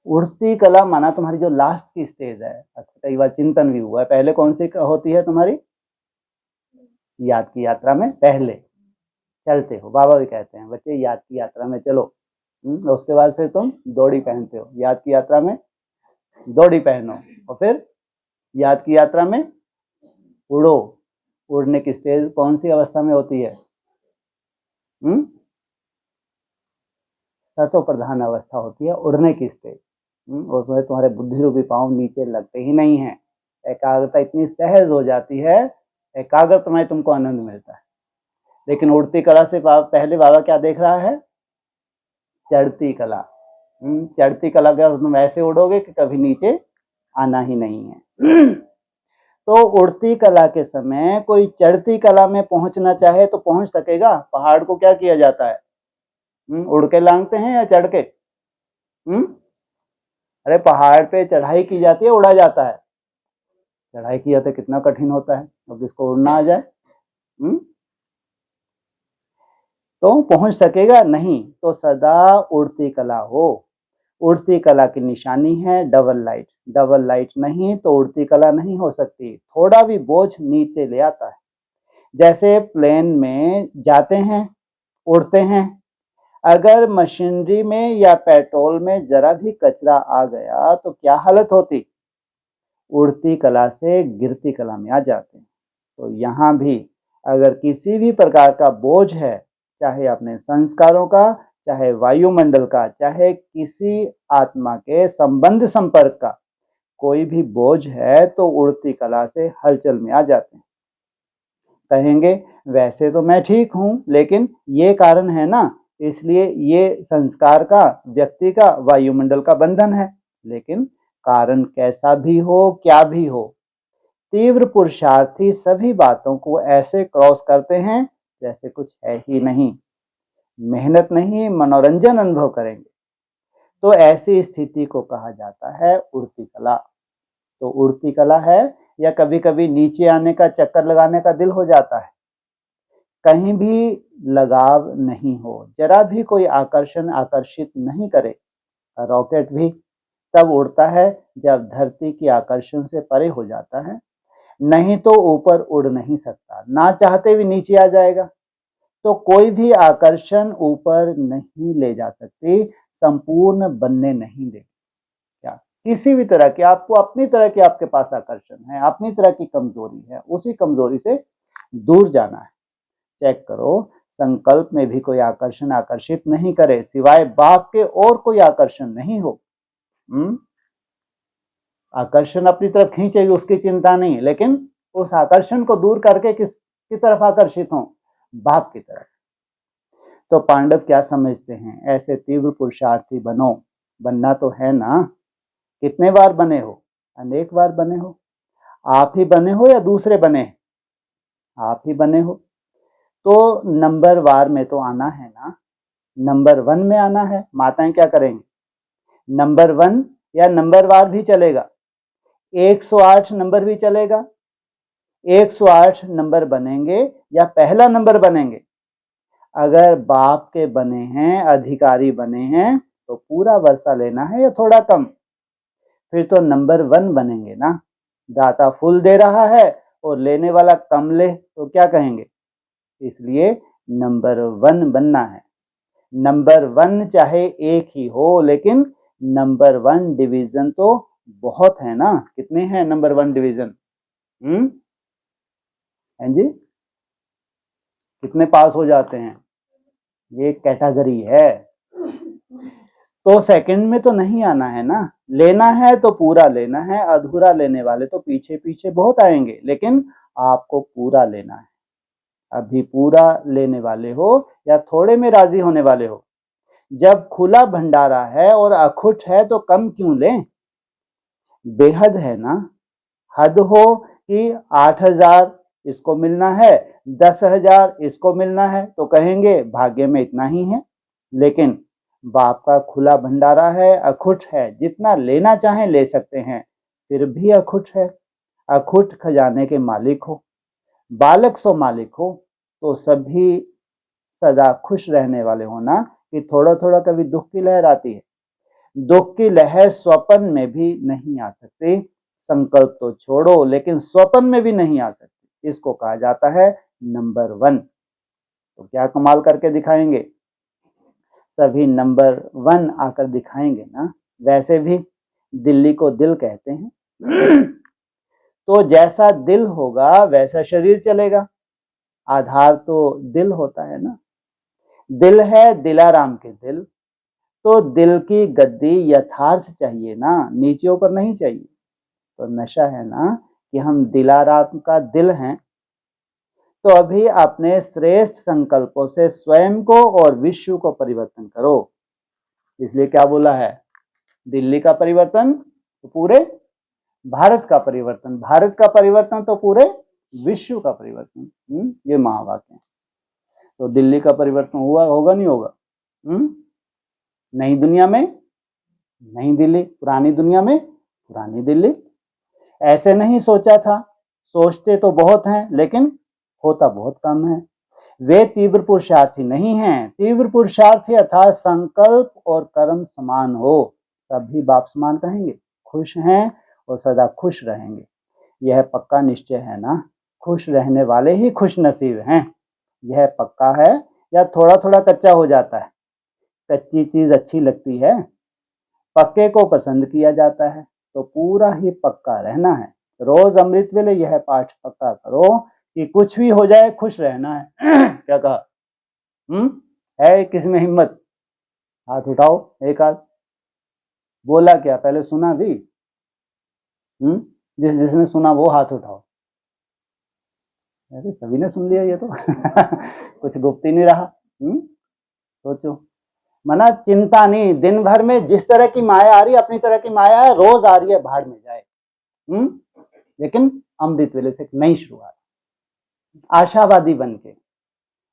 उड़ती कला माना तुम्हारी जो लास्ट की स्टेज है। अच्छा, कई बार चिंतन भी हुआ है, पहले कौन सी होती है तुम्हारी, याद की यात्रा में पहले चलते हो। बाबा भी कहते हैं बच्चे याद की यात्रा में चलो, उसके बाद फिर तुम दौड़ी पहनते हो। याद की यात्रा में दौड़ी पहनो और फिर याद की यात्रा में उड़ो। उड़ने की स्टेज कौन सी अवस्था में होती है? सतो प्रधान अवस्था होती है उड़ने की स्टेज। उसमें तुम्हारे बुद्धि रूपी पांव नीचे लगते ही नहीं है, एकाग्रता इतनी सहज हो जाती है, एकाग्रता में तुमको आनंद मिलता है। लेकिन उड़ती कला से पहले बाबा क्या देख रहा है? चढ़ती कला। चढ़ती कला का तुम ऐसे उड़ोगे कि कभी नीचे आना ही नहीं है। तो उड़ती कला के समय कोई चढ़ती कला में पहुंचना चाहे तो पहुंच सकेगा? पहाड़ को क्या किया जाता है? उड़ के लांघते हैं या चढ़ के? अरे पहाड़ पे चढ़ाई की जाती है, उड़ा जाता है? चढ़ाई की जाती है, कितना कठिन होता है। अब जिसको उड़ना आ जाए तो पहुंच सकेगा नहीं। तो सदा उड़ती कला हो। उड़ती कला की निशानी है डबल लाइट। डबल लाइट नहीं तो उड़ती कला नहीं हो सकती। थोड़ा भी बोझ नीचे ले आता है। जैसे प्लेन में जाते हैं, उड़ते हैं, अगर मशीनरी में या पेट्रोल में जरा भी कचरा आ गया तो क्या हालत होती? उड़ती कला से गिरती कला में आ जाते हैं। तो यहाँ भी अगर किसी भी प्रकार का बोझ है, चाहे अपने संस्कारों का, चाहे वायुमंडल का, चाहे किसी आत्मा के संबंध संपर्क का, कोई भी बोझ है तो उड़ती कला से हलचल में आ जाते हैं। कहेंगे वैसे तो मैं ठीक हूं, लेकिन ये कारण है ना, इसलिए ये संस्कार का, व्यक्ति का, वायुमंडल का बंधन है। लेकिन कारण कैसा भी हो, क्या भी हो, तीव्र पुरुषार्थी सभी बातों को ऐसे क्रॉस करते हैं जैसे कुछ है ही नहीं। मेहनत नहीं, मनोरंजन अनुभव करेंगे। तो ऐसी स्थिति को कहा जाता है उड़ती कला। तो उड़ती कला है, या कभी कभी नीचे आने का, चक्कर लगाने का दिल हो जाता है, कहीं भी लगाव नहीं हो, जरा भी कोई आकर्षण आकर्षित नहीं करे। रॉकेट भी तब उड़ता है जब धरती की आकर्षण से परे हो जाता है, नहीं तो ऊपर उड़ नहीं सकता, ना चाहते भी नीचे आ जाएगा। तो कोई भी आकर्षण ऊपर नहीं ले जा सकती, संपूर्ण बनने नहीं देगी। क्या किसी भी तरह की, आपको अपनी तरह की आपके पास आकर्षण है, अपनी तरह की कमजोरी है, उसी कमजोरी से दूर जाना है। चेक करो, संकल्प में भी कोई आकर्षण आकर्षित नहीं करे, सिवाय बाप के और कोई आकर्षण नहीं हो। आकर्षण अपनी तरफ खींचेगी, उसकी चिंता नहीं, लेकिन उस आकर्षण को दूर करके किसकी तरफ आकर्षित हो? बाप की तरफ। तो पांडव क्या समझते हैं? ऐसे तीव्र पुरुषार्थी बनो। बनना तो है ना। कितने बार बने हो? अनेक बार बने हो। आप ही बने हो या दूसरे बने? आप ही बने हो। तो नंबर वार में तो आना है ना, नंबर 1 में आना है। माताएं क्या करेंगी? नंबर 1 या नंबर वार भी चलेगा, 108 नंबर भी चलेगा। 108 नंबर बनेंगे या पहला नंबर बनेंगे? अगर बाप के बने हैं, अधिकारी बने हैं, तो पूरा वर्षा लेना है या थोड़ा कम? फिर तो नंबर 1 बनेंगे ना। दाता फुल दे रहा है और लेने वाला कम ले तो क्या कहेंगे? इसलिए नंबर 1 बनना है। नंबर 1 चाहे एक ही हो, लेकिन नंबर 1 डिवीजन तो बहुत है ना। कितने हैं नंबर 1 डिवीजन? हैं जी? कितने पास हो जाते हैं? ये कैटेगरी है। तो सेकंड में तो नहीं आना है ना, लेना है तो पूरा लेना है। अधूरा लेने वाले तो पीछे पीछे बहुत आएंगे, लेकिन आपको पूरा लेना है। अभी पूरा लेने वाले हो या थोड़े में राजी होने वाले हो? जब खुला भंडारा है और अखुट है तो कम क्यों लें? बेहद है ना। हद हो कि 8,000 इसको मिलना है, 10,000 इसको मिलना है, तो कहेंगे भाग्य में इतना ही है। लेकिन बाप का खुला भंडारा है, अखुट है, जितना लेना चाहें ले सकते हैं, फिर भी अखुट है। अखुट खजाने के मालिक हो, बालक सो मालिक हो, तो सभी सदा खुश रहने वाले हो ना, कि थोड़ा थोड़ा कभी दुख की लहर आती है। दुख की लहर स्वप्न में भी नहीं आ सकती। संकल्प तो छोड़ो, लेकिन स्वप्न में भी नहीं आ सकती। इसको कहा जाता है नंबर 1। तो क्या कमाल करके दिखाएंगे? सभी नंबर 1 आकर दिखाएंगे ना। वैसे भी दिल्ली को दिल कहते हैं। तो जैसा दिल होगा वैसा शरीर चलेगा। आधार तो दिल होता है ना। दिल है दिलाराम के दिल, तो दिल की गद्दी यथार्थ चाहिए ना, नीचे ऊपर नहीं चाहिए। तो नशा है ना कि हम दिलाराम का दिल हैं। तो अभी अपने श्रेष्ठ संकल्पों से स्वयं को और विश्व को परिवर्तन करो। इसलिए क्या बोला है, दिल्ली का परिवर्तन तो पूरे भारत का परिवर्तन, भारत का परिवर्तन तो पूरे विश्व का परिवर्तन। ये महावाक्य है। तो दिल्ली का परिवर्तन हुआ होगा नहीं होगा? नई दुनिया में नई दिल्ली, पुरानी दुनिया में पुरानी दिल्ली। ऐसे नहीं सोचा था, सोचते तो बहुत हैं लेकिन होता बहुत कम है। वे तीव्र पुरुषार्थी नहीं हैं। तीव्र पुरुषार्थी अर्थात संकल्प और कर्म समान हो तभी बाप समान कहेंगे। खुश हैं और सदा खुश रहेंगे, यह पक्का निश्चय है ना। खुश रहने वाले ही खुश नसीब हैं, यह पक्का है या थोड़ा थोड़ा कच्चा हो जाता है? कच्ची चीज अच्छी लगती है, पक्के को पसंद किया जाता है। तो पूरा ही पक्का रहना है। रोज अमृत वेले यह पाठ पक्का करो कि कुछ भी हो जाए खुश रहना है। क्या कहा? है किसमें हिम्मत? हाथ उठाओ एक हाथ। बोला क्या पहले सुना भी? जिसने सुना वो हाथ उठाओ। अरे सभी ने सुन लिया ये तो। कुछ गुप्त ही नहीं रहा। सोचो, मना चिंता नहीं, दिन भर में जिस तरह की माया आ रही है अपनी तरह की माया है, रोज आ रही है, भाड़ में जाए। लेकिन अमृत वेले से एक नई शुरुआत, आशावादी बन के।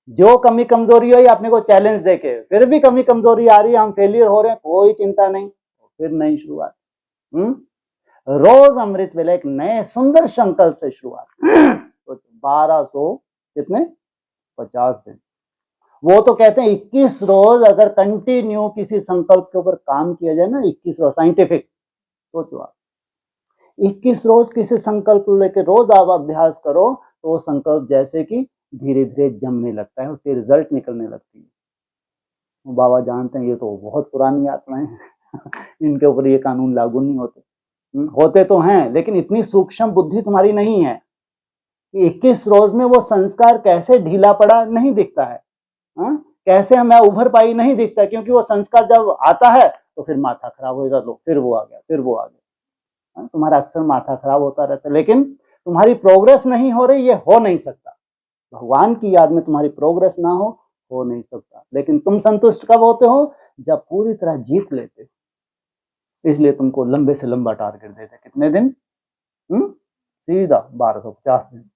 जो कमी कमजोरी हो अपने को चैलेंज देके, फिर भी कमी कमजोरी आ रही है, हम फेलियर हो रहे हैं, कोई चिंता नहीं, फिर नई शुरुआत। रोज अमृत वेले एक नए सुंदर संकल्प से शुरुआत। तो 1200 कितने 50 दिन, वो तो कहते हैं 21 रोज अगर कंटिन्यू किसी संकल्प के ऊपर काम किया जाए ना, 21 रोज साइंटिफिक। सोचो आप 21 रोज किसी संकल्प लेके रोज आप अभ्यास करो तो वो संकल्प जैसे कि धीरे धीरे जमने लगता है, उसके रिजल्ट निकलने लगती है। बाबा जानते हैं ये तो बहुत पुरानी आत्माएं हैं। इनके ऊपर ये कानून लागू नहीं होते। होते तो हैं लेकिन इतनी सूक्ष्म बुद्धि तुम्हारी नहीं है कि 21 रोज में वो संस्कार कैसे ढीला पड़ा नहीं दिखता है। कैसे हमें उभर पाई नहीं दिखता, क्योंकि वो संस्कार जब आता है तो फिर माथा खराब हो जाता, फिर वो आ गया, फिर वो आ गया। तुम्हारा अक्सर माथा खराब होता रहता है, लेकिन तुम्हारी प्रोग्रेस नहीं हो रही, ये हो नहीं सकता। भगवान की याद में तुम्हारी प्रोग्रेस ना हो नहीं सकता। लेकिन तुम संतुष्ट कब होते हो? जब पूरी तरह जीत लेते हो। इसलिए तुमको लंबे से लंबा टारगेट देते। कितने दिन? सीधा 1250 दिन।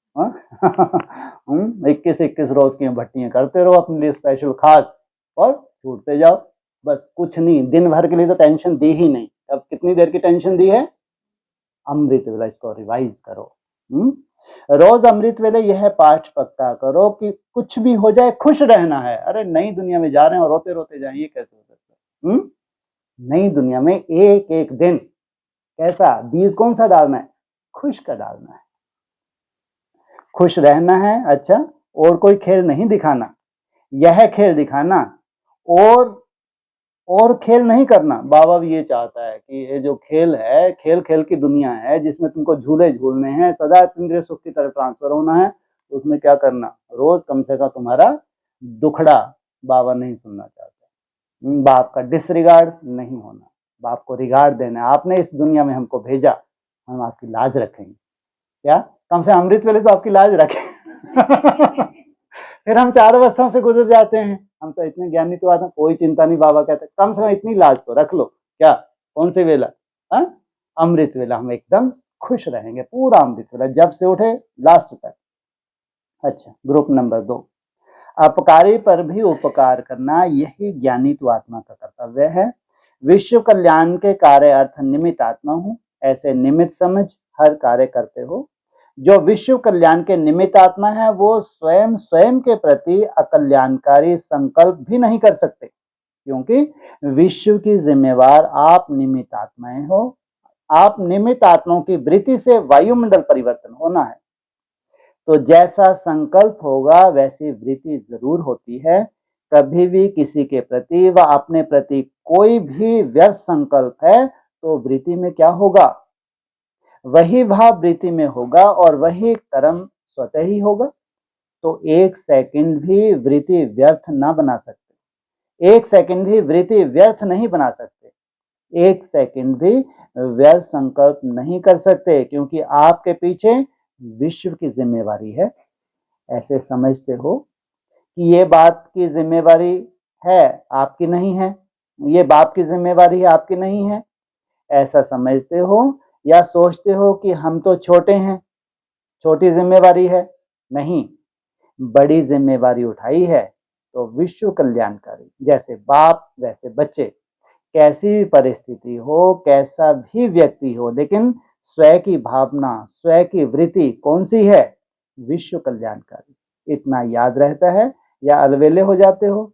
21 रोज की भट्टियां करते रहो अपने लिए स्पेशल खास, और छूटते जाओ। बस कुछ नहीं, दिन भर के लिए तो टेंशन दी ही नहीं। अब कितनी देर की टेंशन दी है? अमृत वेला, इसको रिवाइज करो। रोज अमृत वेले यह पाठ पक्का करो कि कुछ भी हो जाए खुश रहना है। अरे नई दुनिया में जा रहे हैं और रोते रोते जाए, ये कैसे हो सकता है? नई दुनिया में एक एक दिन कैसा बीज कौन सा डालना है? खुश का डालना है, खुश रहना है। अच्छा, और कोई खेल नहीं दिखाना, यह खेल दिखाना, और खेल नहीं करना। बाबा भी ये चाहता है कि ये जो खेल है, खेल खेल की दुनिया है जिसमें तुमको झूले झूलने हैं, सदा इंद्रिय सुख की तरफ ट्रांसफर होना है। तो उसमें क्या करना? रोज कम से कम तुम्हारा दुखड़ा बाबा नहीं सुनना चाहते। बाप का डिसरिगार्ड नहीं होना, बाप को रिगार्ड देना। आपने इस दुनिया में हमको भेजा, हम आपकी लाज रखेंगे। क्या कम से अमृत वेले तो आपकी लाज रखें। फिर हम 4 अवस्थाओं से गुजर जाते हैं, हम तो इतने ज्ञानी तो आते, कोई चिंता नहीं। बाबा कहते कम से कम इतनी लाज तो रख लो। क्या? कौन से वेला? अमृत वेला हम एकदम खुश रहेंगे, पूरा अमृत वेला जब से उठे लास्ट तक। अच्छा, ग्रुप नंबर 2, अपकारी पर भी उपकार करना, यही ज्ञानी तो आत्मा का कर्तव्य है। विश्व कल्याण के कार्य अर्थ निमित्त आत्मा हूं, ऐसे निमित्त समझ हर कार्य करते हो। जो विश्व कल्याण के निमित्त आत्मा है वो स्वयं स्वयं के प्रति अकल्याणकारी संकल्प भी नहीं कर सकते, क्योंकि विश्व की जिम्मेवार आप निमित्त आत्माएं हो। आप निमित्त आत्माओं की वृत्ति से वायुमंडल परिवर्तन होना है। तो जैसा संकल्प होगा वैसी वृत्ति जरूर होती है। कभी भी किसी के प्रति व अपने प्रति कोई भी व्यर्थ संकल्प है तो वृत्ति में क्या होगा? वही भाव वृत्ति में होगा और वही कर्म स्वतः ही होगा। तो 1 सेकंड भी वृत्ति व्यर्थ ना बना सकते, 1 सेकंड भी वृत्ति व्यर्थ नहीं बना सकते, 1 सेकंड भी व्यर्थ संकल्प नहीं कर सकते, क्योंकि आपके पीछे विश्व की जिम्मेवारी है। ऐसे समझते हो कि ये बात की जिम्मेवारी है, आपकी नहीं है, ये बाप की जिम्मेवारी है, आपकी नहीं है, ऐसा समझते हो या सोचते हो कि हम तो छोटे हैं, छोटी जिम्मेवारी है? नहीं, बड़ी जिम्मेवारी उठाई है तो विश्व कल्याणकारी। जैसे बाप वैसे बच्चे, कैसी भी परिस्थिति हो, कैसा भी व्यक्ति हो, लेकिन स्वयं की भावना, स्वयं की वृत्ति कौन सी है? विश्व कल्याणकारी। इतना याद रहता है या अलवेले हो जाते हो?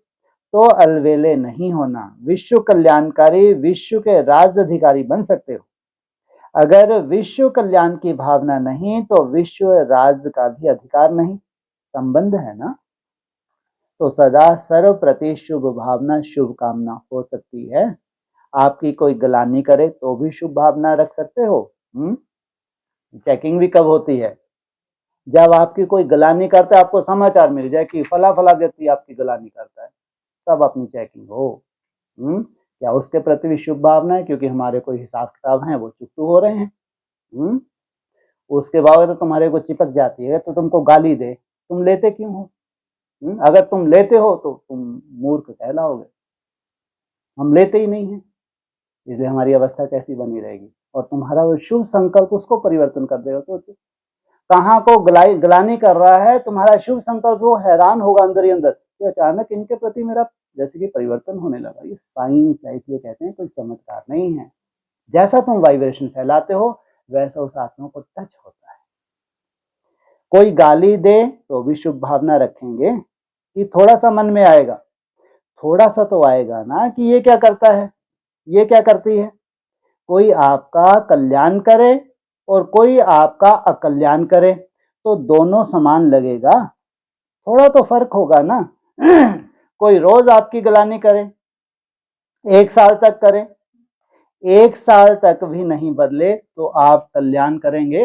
तो अलवेले नहीं होना, विश्व कल्याणकारी, विश्व के राज अधिकारी बन सकते हो। अगर विश्व कल्याण की भावना नहीं तो विश्व राज का भी अधिकार नहीं। संबंध है ना। तो सदा सर्व प्रति शुभ भावना, शुभ कामना हो सकती है। आपकी कोई गलानी करे तो भी शुभ भावना रख सकते हो। चेकिंग भी कब होती है? जब आपकी कोई गलानी करता है, आपको समाचार मिल जाए कि फला फला व्यक्ति आपकी गलानी करता है, तब अपनी चेकिंग हो। क्या उसके प्रति भी शुभ भावना है? क्योंकि हमारे कोई हिसाब किताब हैं वो चुकतू हो रहे हैं। उसके बाद तो तुम्हारे को चिपक जाती है तो तुमको गाली दे, तुम लेते क्यों हो? अगर तुम लेते हो तो तुम मूर्ख कहलाओगे। हम लेते ही नहीं है, इसलिए हमारी अवस्था कैसी बनी रहेगी? और तुम्हारा वो शुभ संकल्प उसको परिवर्तन कर देगा। तो कहाँ को गलानी कर रहा है तुम्हारा शुभ संकल्प, वो हैरान होगा अंदर ही अंदर कि अचानक इनके प्रति मेरा जैसे कि परिवर्तन होने लगा। ये साइंस है, इसलिए कहते हैं कोई चमत्कार नहीं है। जैसा तुम वाइब्रेशन फैलाते हो वैसा उस आत्मा को टच होता है। कोई गाली दे तो भी शुभ भावना रखेंगे कि थोड़ा सा मन में आएगा, थोड़ा सा तो आएगा ना कि ये क्या करता है, ये क्या करती है। कोई आपका कल्याण करे और कोई आपका अकल्याण करे तो दोनों समान लगेगा? थोड़ा तो फर्क होगा ना। कोई रोज आपकी गलानी करे, 1 साल तक करे, 1 साल तक भी नहीं बदले तो आप कल्याण करेंगे?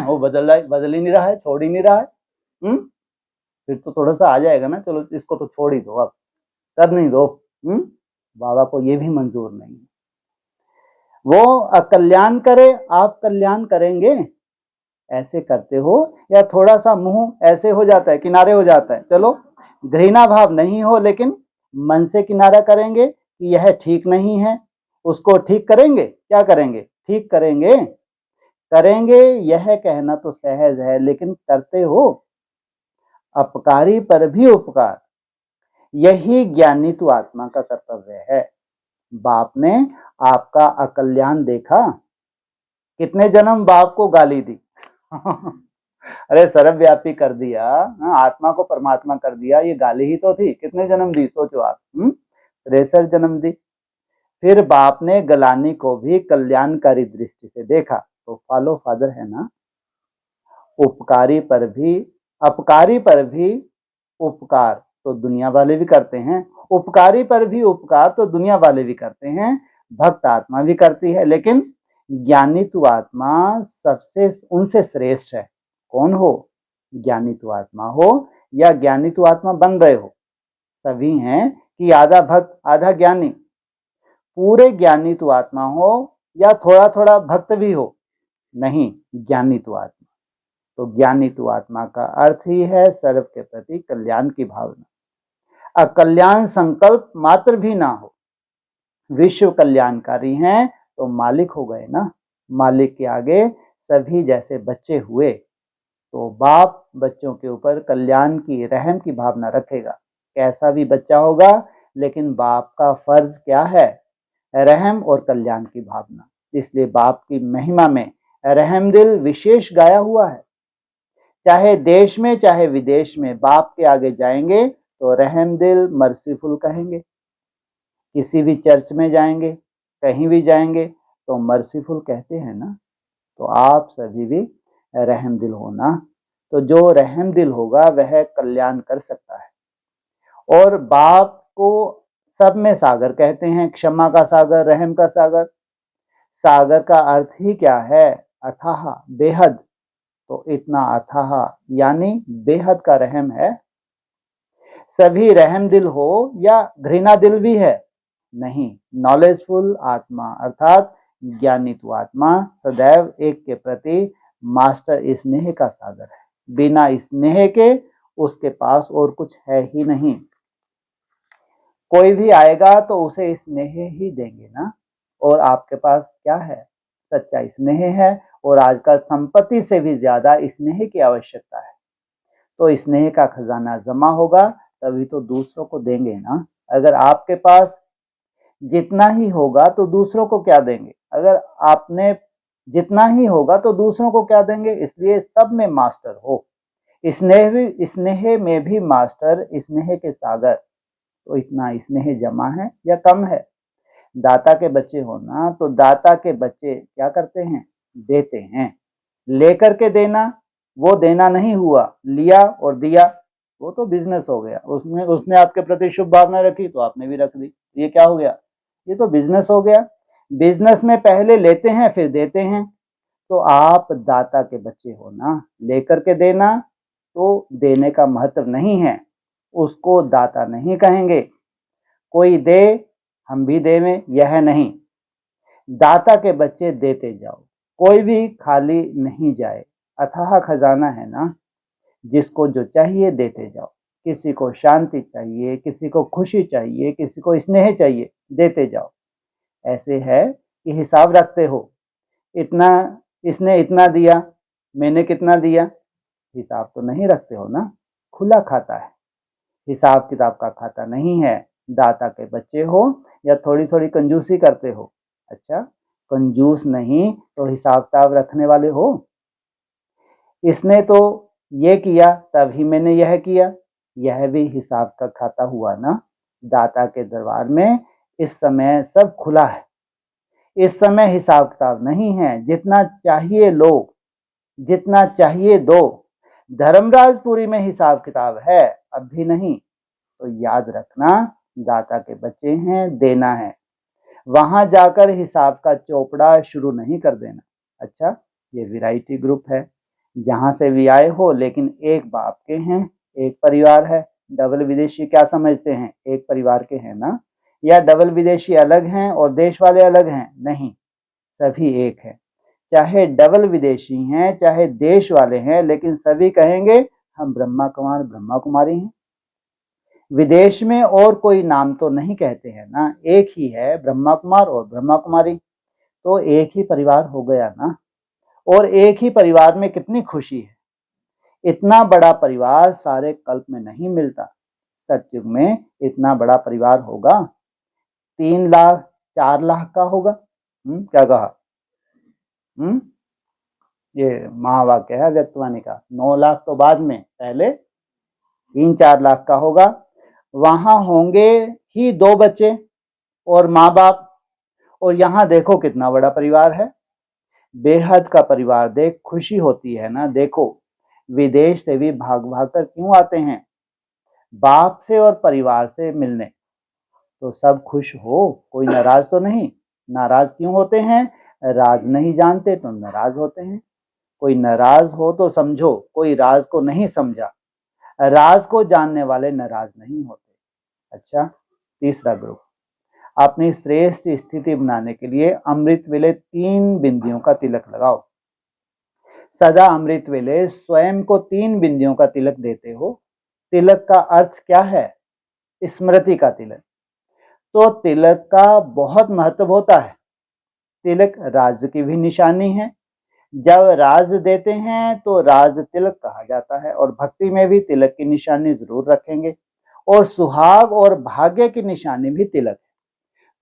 वो बदल ही नहीं रहा है, छोड़ ही नहीं रहा है। फिर तो थोड़ा सा आ जाएगा ना, चलो इसको तो छोड़ ही दो, अब कर नहीं दो। बाबा को ये भी मंजूर नहीं है। वो अकल्याण करे, आप कल्याण करेंगे? ऐसे करते हो या थोड़ा सा मुंह ऐसे हो जाता है, किनारे हो जाता है, चलो घृणा भाव नहीं हो लेकिन मन से किनारा करेंगे कि यह ठीक नहीं है, उसको ठीक करेंगे। क्या करेंगे? ठीक करेंगे। करेंगे यह कहना तो सहज है, लेकिन करते हो? अपकारी पर भी उपकार, यही ज्ञानी तो आत्मा का कर्तव्य है। बाप ने आपका अकल्याण देखा, कितने जन्म बाप को गाली दी। अरे सर्वव्यापी कर दिया, आत्मा को परमात्मा कर दिया, ये गाली ही तो थी। कितने जन्म दी सोचो आप? 63 जन्म दी। फिर बाप ने गलानी को भी कल्याणकारी दृष्टि से देखा, तो फॉलो फादर है ना। उपकारी पर भी, अपकारी पर भी उपकार तो दुनिया वाले भी करते हैं, उपकारी पर भी उपकार तो दुनिया वाले भी करते हैं, भक्त आत्मा भी करती है, लेकिन ज्ञानी तु आत्मा सबसे उनसे श्रेष्ठ है। कौन हो? ज्ञानी तु आत्मा हो या ज्ञानी तु आत्मा बन रहे हो, सभी हैं कि आधा भक्त आधा ज्ञानी। पूरे ज्ञानी तु आत्मा हो या थोड़ा थोड़ा भक्त भी हो, नहीं, ज्ञानी तु आत्मा। तो ज्ञानी तु आत्मा का अर्थ ही है सर्व के प्रति कल्याण की भावना। अकल्याण संकल्प मात्र भी ना हो, विश्व कल्याणकारी हैं तो मालिक हो गए ना। मालिक के आगे सभी जैसे बच्चे हुए, तो बाप बच्चों के ऊपर कल्याण की, रहम की भावना रखेगा। कैसा भी बच्चा होगा, लेकिन बाप का फर्ज क्या है? रहम और कल्याण की भावना। इसलिए बाप की महिमा में रहम दिल विशेष गाया हुआ है। चाहे देश में चाहे विदेश में बाप के आगे जाएंगे तो रहम दिल, मर्सीफुल कहेंगे। किसी भी चर्च में जाएंगे, कहीं भी जाएंगे तो मर्सीफुल कहते हैं ना। तो आप सभी भी रहम दिल होना। तो जो रहम दिल होगा वह कल्याण कर सकता है। और बाप को सब में सागर कहते हैं, क्षमा का सागर, रहम का सागर। सागर का अर्थ ही क्या है? अथाह बेहद, तो इतना अथाह यानी बेहद का रहम है। सभी रहम दिल हो या घृणा दिल भी है? नहीं। नॉलेजफुल आत्मा अर्थात ज्ञानित आत्मा सदैव एक के प्रति मास्टर स्नेह का सागर है। बिना स्नेह के उसके पास और कुछ है ही नहीं। कोई भी आएगा तो उसे स्नेह ही देंगे ना, और आपके पास क्या है? सच्चा स्नेह है, और आजकल संपत्ति से भी ज्यादा स्नेह की आवश्यकता है। तो स्नेह का खजाना जमा होगा तभी तो दूसरों को देंगे ना। अगर आपके पास जितना ही होगा तो दूसरों को क्या देंगे? अगर आपने जितना ही होगा तो दूसरों को क्या देंगे? इसलिए सब में मास्टर हो। स्नेह में भी मास्टर, स्नेह के सागर। तो इतना स्नेह जमा है या कम है? दाता के बच्चे हो ना, तो दाता के बच्चे क्या करते हैं? देते हैं। लेकर के देना, वो देना नहीं हुआ, लिया और दिया, वो तो बिजनेस हो गया। उसने उसने आपके प्रति शुभ भावना रखी तो आपने भी रख दी, ये क्या हो गया? ये तो बिजनेस हो गया। बिजनेस में पहले लेते हैं फिर देते हैं। तो आप दाता के बच्चे हो ना, लेकर के देना तो देने का महत्व नहीं है, उसको दाता नहीं कहेंगे। कोई दे हम भी देवें यह नहीं, दाता के बच्चे देते जाओ, कोई भी खाली नहीं जाए। अथाह खजाना है ना, जिसको जो चाहिए देते जाओ। किसी को शांति चाहिए, किसी को खुशी चाहिए, किसी को स्नेह चाहिए, देते जाओ। ऐसे है कि हिसाब रखते हो, इतना इसने इतना दिया, मैंने कितना दिया, हिसाब तो नहीं रखते हो ना। खुला खाता है, हिसाब किताब का खाता नहीं है। दाता के बच्चे हो या थोड़ी थोड़ी कंजूसी करते हो? अच्छा, कंजूस नहीं तो हिसाब किताब रखने वाले हो। इसने तो ये किया तभी मैंने यह किया, यह भी हिसाब का खाता हुआ ना। दाता के दरबार में इस समय सब खुला है। इस समय हिसाब किताब नहीं है, जितना चाहिए लो, जितना चाहिए दो। धर्मराजपुरी में हिसाब किताब है, अब भी नहीं। तो याद रखना, दाता के बच्चे हैं, देना है। वहां जाकर हिसाब का चोपड़ा शुरू नहीं कर देना। अच्छा, ये वैरायटी ग्रुप है, जहां से भी आए हो, लेकिन एक बाप के हैं, एक परिवार है। डबल विदेशी क्या समझते हैं? एक परिवार के हैं ना, या डबल विदेशी अलग हैं और देश वाले अलग हैं? नहीं, सभी एक है। चाहे डबल विदेशी हैं चाहे देश वाले हैं, लेकिन सभी कहेंगे हम ब्रह्मा कुमार ब्रह्मा कुमारी हैं। विदेश में और कोई नाम तो नहीं कहते हैं ना, एक ही है, ब्रह्मा कुमार और ब्रह्मा कुमारी। तो एक ही परिवार हो गया ना, और एक ही परिवार में कितनी खुशी है। इतना बड़ा परिवार सारे कल्प में नहीं मिलता। सतयुग में इतना बड़ा परिवार होगा, 3 लाख 4 लाख का होगा। क्या कहा? ये महावाक्य है व्यक्तवाणी का। 9 लाख तो बाद में, पहले 3-4 लाख का होगा। वहां होंगे ही 2 बच्चे और माँ बाप, और यहाँ देखो कितना बड़ा परिवार है। बेहद का परिवार देख खुशी होती है ना। देखो, विदेश से भी भाग भाग कर क्यों आते हैं? बाप से और परिवार से मिलने। तो सब खुश हो, कोई नाराज तो नहीं। नाराज क्यों होते हैं? राज नहीं जानते तो नाराज होते हैं। कोई नाराज हो तो समझो कोई राज को नहीं समझा। राज को जानने वाले नाराज नहीं होते। अच्छा, तीसरा ग्रुप, अपनी श्रेष्ठ स्थिति बनाने के लिए अमृत वेले 3 बिंदियों का तिलक लगाओ। सदा अमृत वेले स्वयं को 3 बिंदियों का तिलक देते हो। तिलक का अर्थ क्या है? स्मृति का तिलक। तो तिलक का बहुत महत्व होता है। तिलक राज की भी निशानी है। जब राज देते हैं तो राज तिलक कहा जाता है, और भक्ति में भी तिलक की निशानी जरूर रखेंगे, और सुहाग और भाग्य की निशानी भी तिलक है।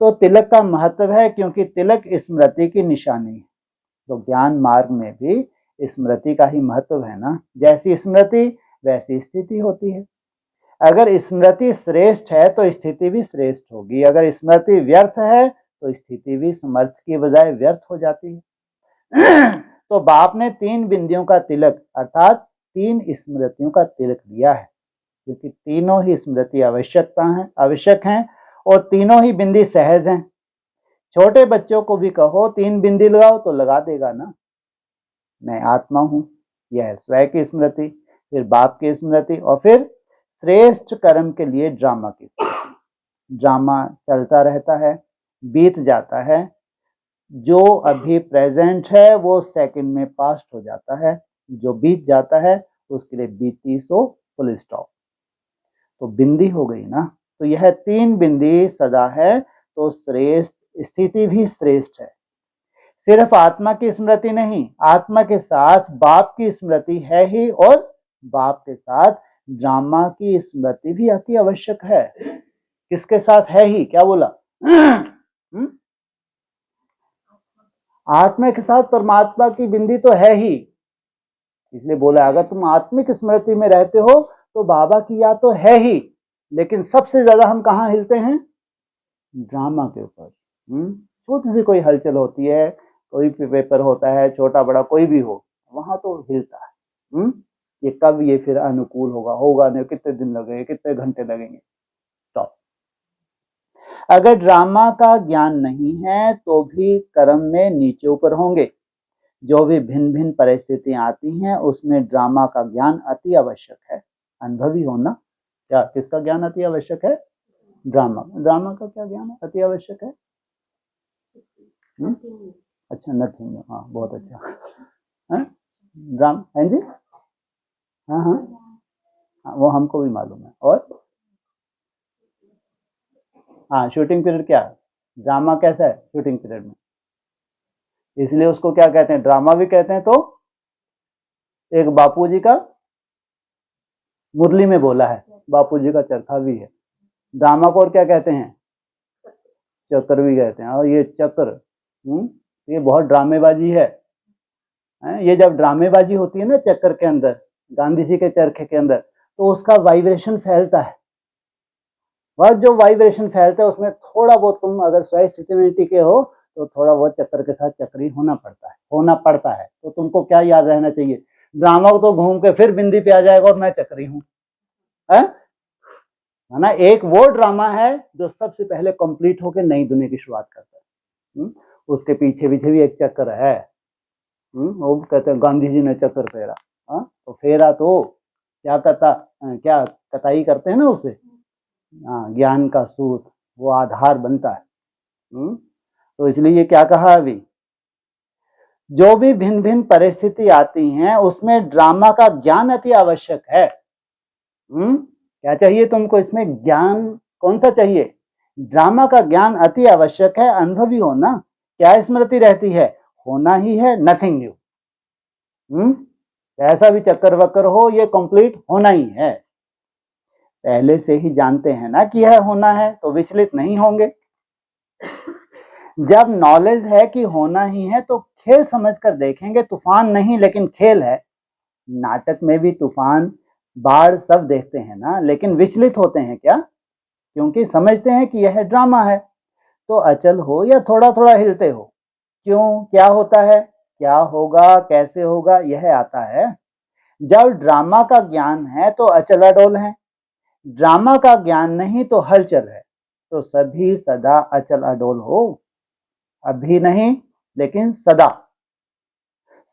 तो तिलक का महत्व है क्योंकि तिलक स्मृति की निशानी है। तो ज्ञान मार्ग में भी स्मृति का ही महत्व है ना। जैसी स्मृति वैसी स्थिति होती है। अगर स्मृति श्रेष्ठ है तो स्थिति भी श्रेष्ठ होगी। अगर स्मृति व्यर्थ है तो स्थिति भी समर्थ की बजाय व्यर्थ हो जाती है। तो बाप ने 3 बिंदियों का तिलक अर्थात 3 स्मृतियों का तिलक दिया है, क्योंकि तीनों ही स्मृति आवश्यक हैं, और तीनों ही बिंदी सहज हैं। छोटे बच्चों को भी कहो 3 बिंदी लगाओ तो लगा देगा ना। मैं आत्मा हूँ, यह है स्वयं की स्मृति, फिर बाप की स्मृति, और फिर श्रेष्ठ कर्म के लिए ड्रामा की स्मृति। ड्रामा चलता रहता है, बीत जाता है, जो अभी प्रेजेंट है वो सेकंड में पास्ट हो जाता है, जो बीत जाता है उसके लिए बीती सो फुल स्टॉप। तो बिंदी हो गई ना, तो यह 3 बिंदी सदा है, तो श्रेष्ठ स्थिति भी श्रेष्ठ है। सिर्फ आत्मा की स्मृति नहीं, आत्मा के साथ बाप की स्मृति है ही, और बाप के साथ ड्रामा की स्मृति भी अति आवश्यक है। किसके साथ है ही, क्या बोला? आत्मा के साथ परमात्मा की बिंदी तो है ही, इसलिए बोला अगर तुम आत्मिक स्मृति में रहते हो तो बाबा की याद तो है ही, लेकिन सबसे ज्यादा हम कहाँ हिलते हैं? ड्रामा के ऊपर। छोटी सी कोई हलचल होती है, कोई भी पेपर होता है, छोटा बड़ा कोई भी हो, वहां तो हिलता है। ये कब ये फिर अनुकूल होगा, होगा नहीं, कितने दिन लगेंगे, कितने घंटे लगेंगे। स्टॉप। अगर ड्रामा का ज्ञान नहीं है तो भी कर्म में नीचे ऊपर होंगे। जो भी भिन्न भिन्न परिस्थितियां आती हैं उसमें ड्रामा का ज्ञान अति आवश्यक है। अनुभवी होना, क्या किसका ज्ञान अति आवश्यक है? ड्रामा। ड्रामा का क्या ज्ञान अति आवश्यक है? अच्छा, नथिंग। हाँ, बहुत अच्छा। ड्रामा है जी। हाँ हाँ हाँ, वो हमको भी मालूम है। और हाँ, शूटिंग पीरियड क्या है? ड्रामा कैसा है शूटिंग पीरियड में? इसलिए उसको क्या कहते हैं? ड्रामा भी कहते हैं। तो एक बापूजी का मुरली में बोला है, बापूजी का चरखा भी है। ड्रामा को और क्या कहते हैं? चक्कर भी कहते हैं। और ये चक्र, ये बहुत ड्रामेबाजी है। ये जब ड्रामेबाजी होती है ना चक्कर के अंदर, गांधी जी के चरखे के अंदर, तो उसका वाइब्रेशन फैलता है। वह जो वाइब्रेशन फैलता है उसमें थोड़ा बहुत तुम अगर स्वयं स्थिति में टिके हो तो थोड़ा बहुत चक्कर के साथ चक्री होना पड़ता है। तो तुमको क्या याद रहना चाहिए? ड्रामा को तो घूम के फिर बिंदी पे आ जाएगा और मैं चक्री हूँ, है ना? एक वो ड्रामा है जो सबसे पहले कंप्लीट होकर नई दुनिया की शुरुआत करता है। उसके पीछे पीछे भी एक चक्कर है। वो कहते हैं गांधी जी ने चक्कर फेरा। तो फेरा तो क्या क्या कताई करते हैं ना उसे। ज्ञान का सूत्र, वो आधार बनता है। तो इसलिए ये क्या कहा अभी, जो भी भिन्न भिन्न परिस्थिति आती हैं उसमें ड्रामा का ज्ञान अति आवश्यक है। क्या चाहिए तुमको इसमें? ज्ञान कौन सा चाहिए? ड्रामा का ज्ञान अति आवश्यक है। अनुभवी होना, क्या स्मृति रहती है? होना ही है, नथिंग न्यू। ऐसा भी चक्कर वक्कर हो, ये कंप्लीट होना ही है। पहले से ही जानते हैं ना कि यह होना है, तो विचलित नहीं होंगे। जब नॉलेज है कि होना ही है तो खेल समझकर देखेंगे। तूफान नहीं लेकिन खेल है। नाटक में भी तूफान, बाढ़ सब देखते हैं ना, लेकिन विचलित होते हैं क्या? क्योंकि समझते हैं कि यह ड्रामा है। तो अचल हो या थोड़ा थोड़ा हिलते हो, क्यों, क्या होता है, क्या होगा, कैसे होगा, यह आता है। जब ड्रामा का ज्ञान है तो अचल अडोल है, ड्रामा का ज्ञान नहीं तो हलचल है। तो सभी सदा अचल अडोल हो, अभी नहीं लेकिन सदा।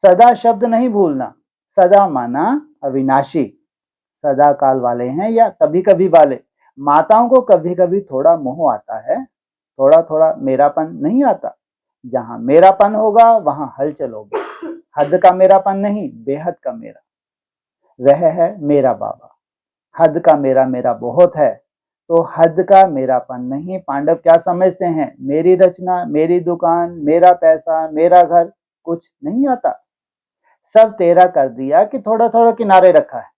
सदा शब्द नहीं भूलना। सदा माना अविनाशी, सदा काल वाले हैं या कभी कभी वाले। माताओं को कभी कभी थोड़ा मोह आता है, थोड़ा थोड़ा मेरापन नहीं आता। जहां मेरापन होगा वहां हलचल होगी। हद का मेरापन नहीं, बेहद का मेरा। वह है मेरा बाबा। हद का मेरा मेरा बहुत है, तो हद का मेरापन नहीं। पांडव क्या समझते हैं? मेरी रचना, मेरी दुकान, मेरा पैसा, मेरा घर, कुछ नहीं आता। सब तेरा कर दिया कि थोड़ा थोड़ा किनारे रखा है।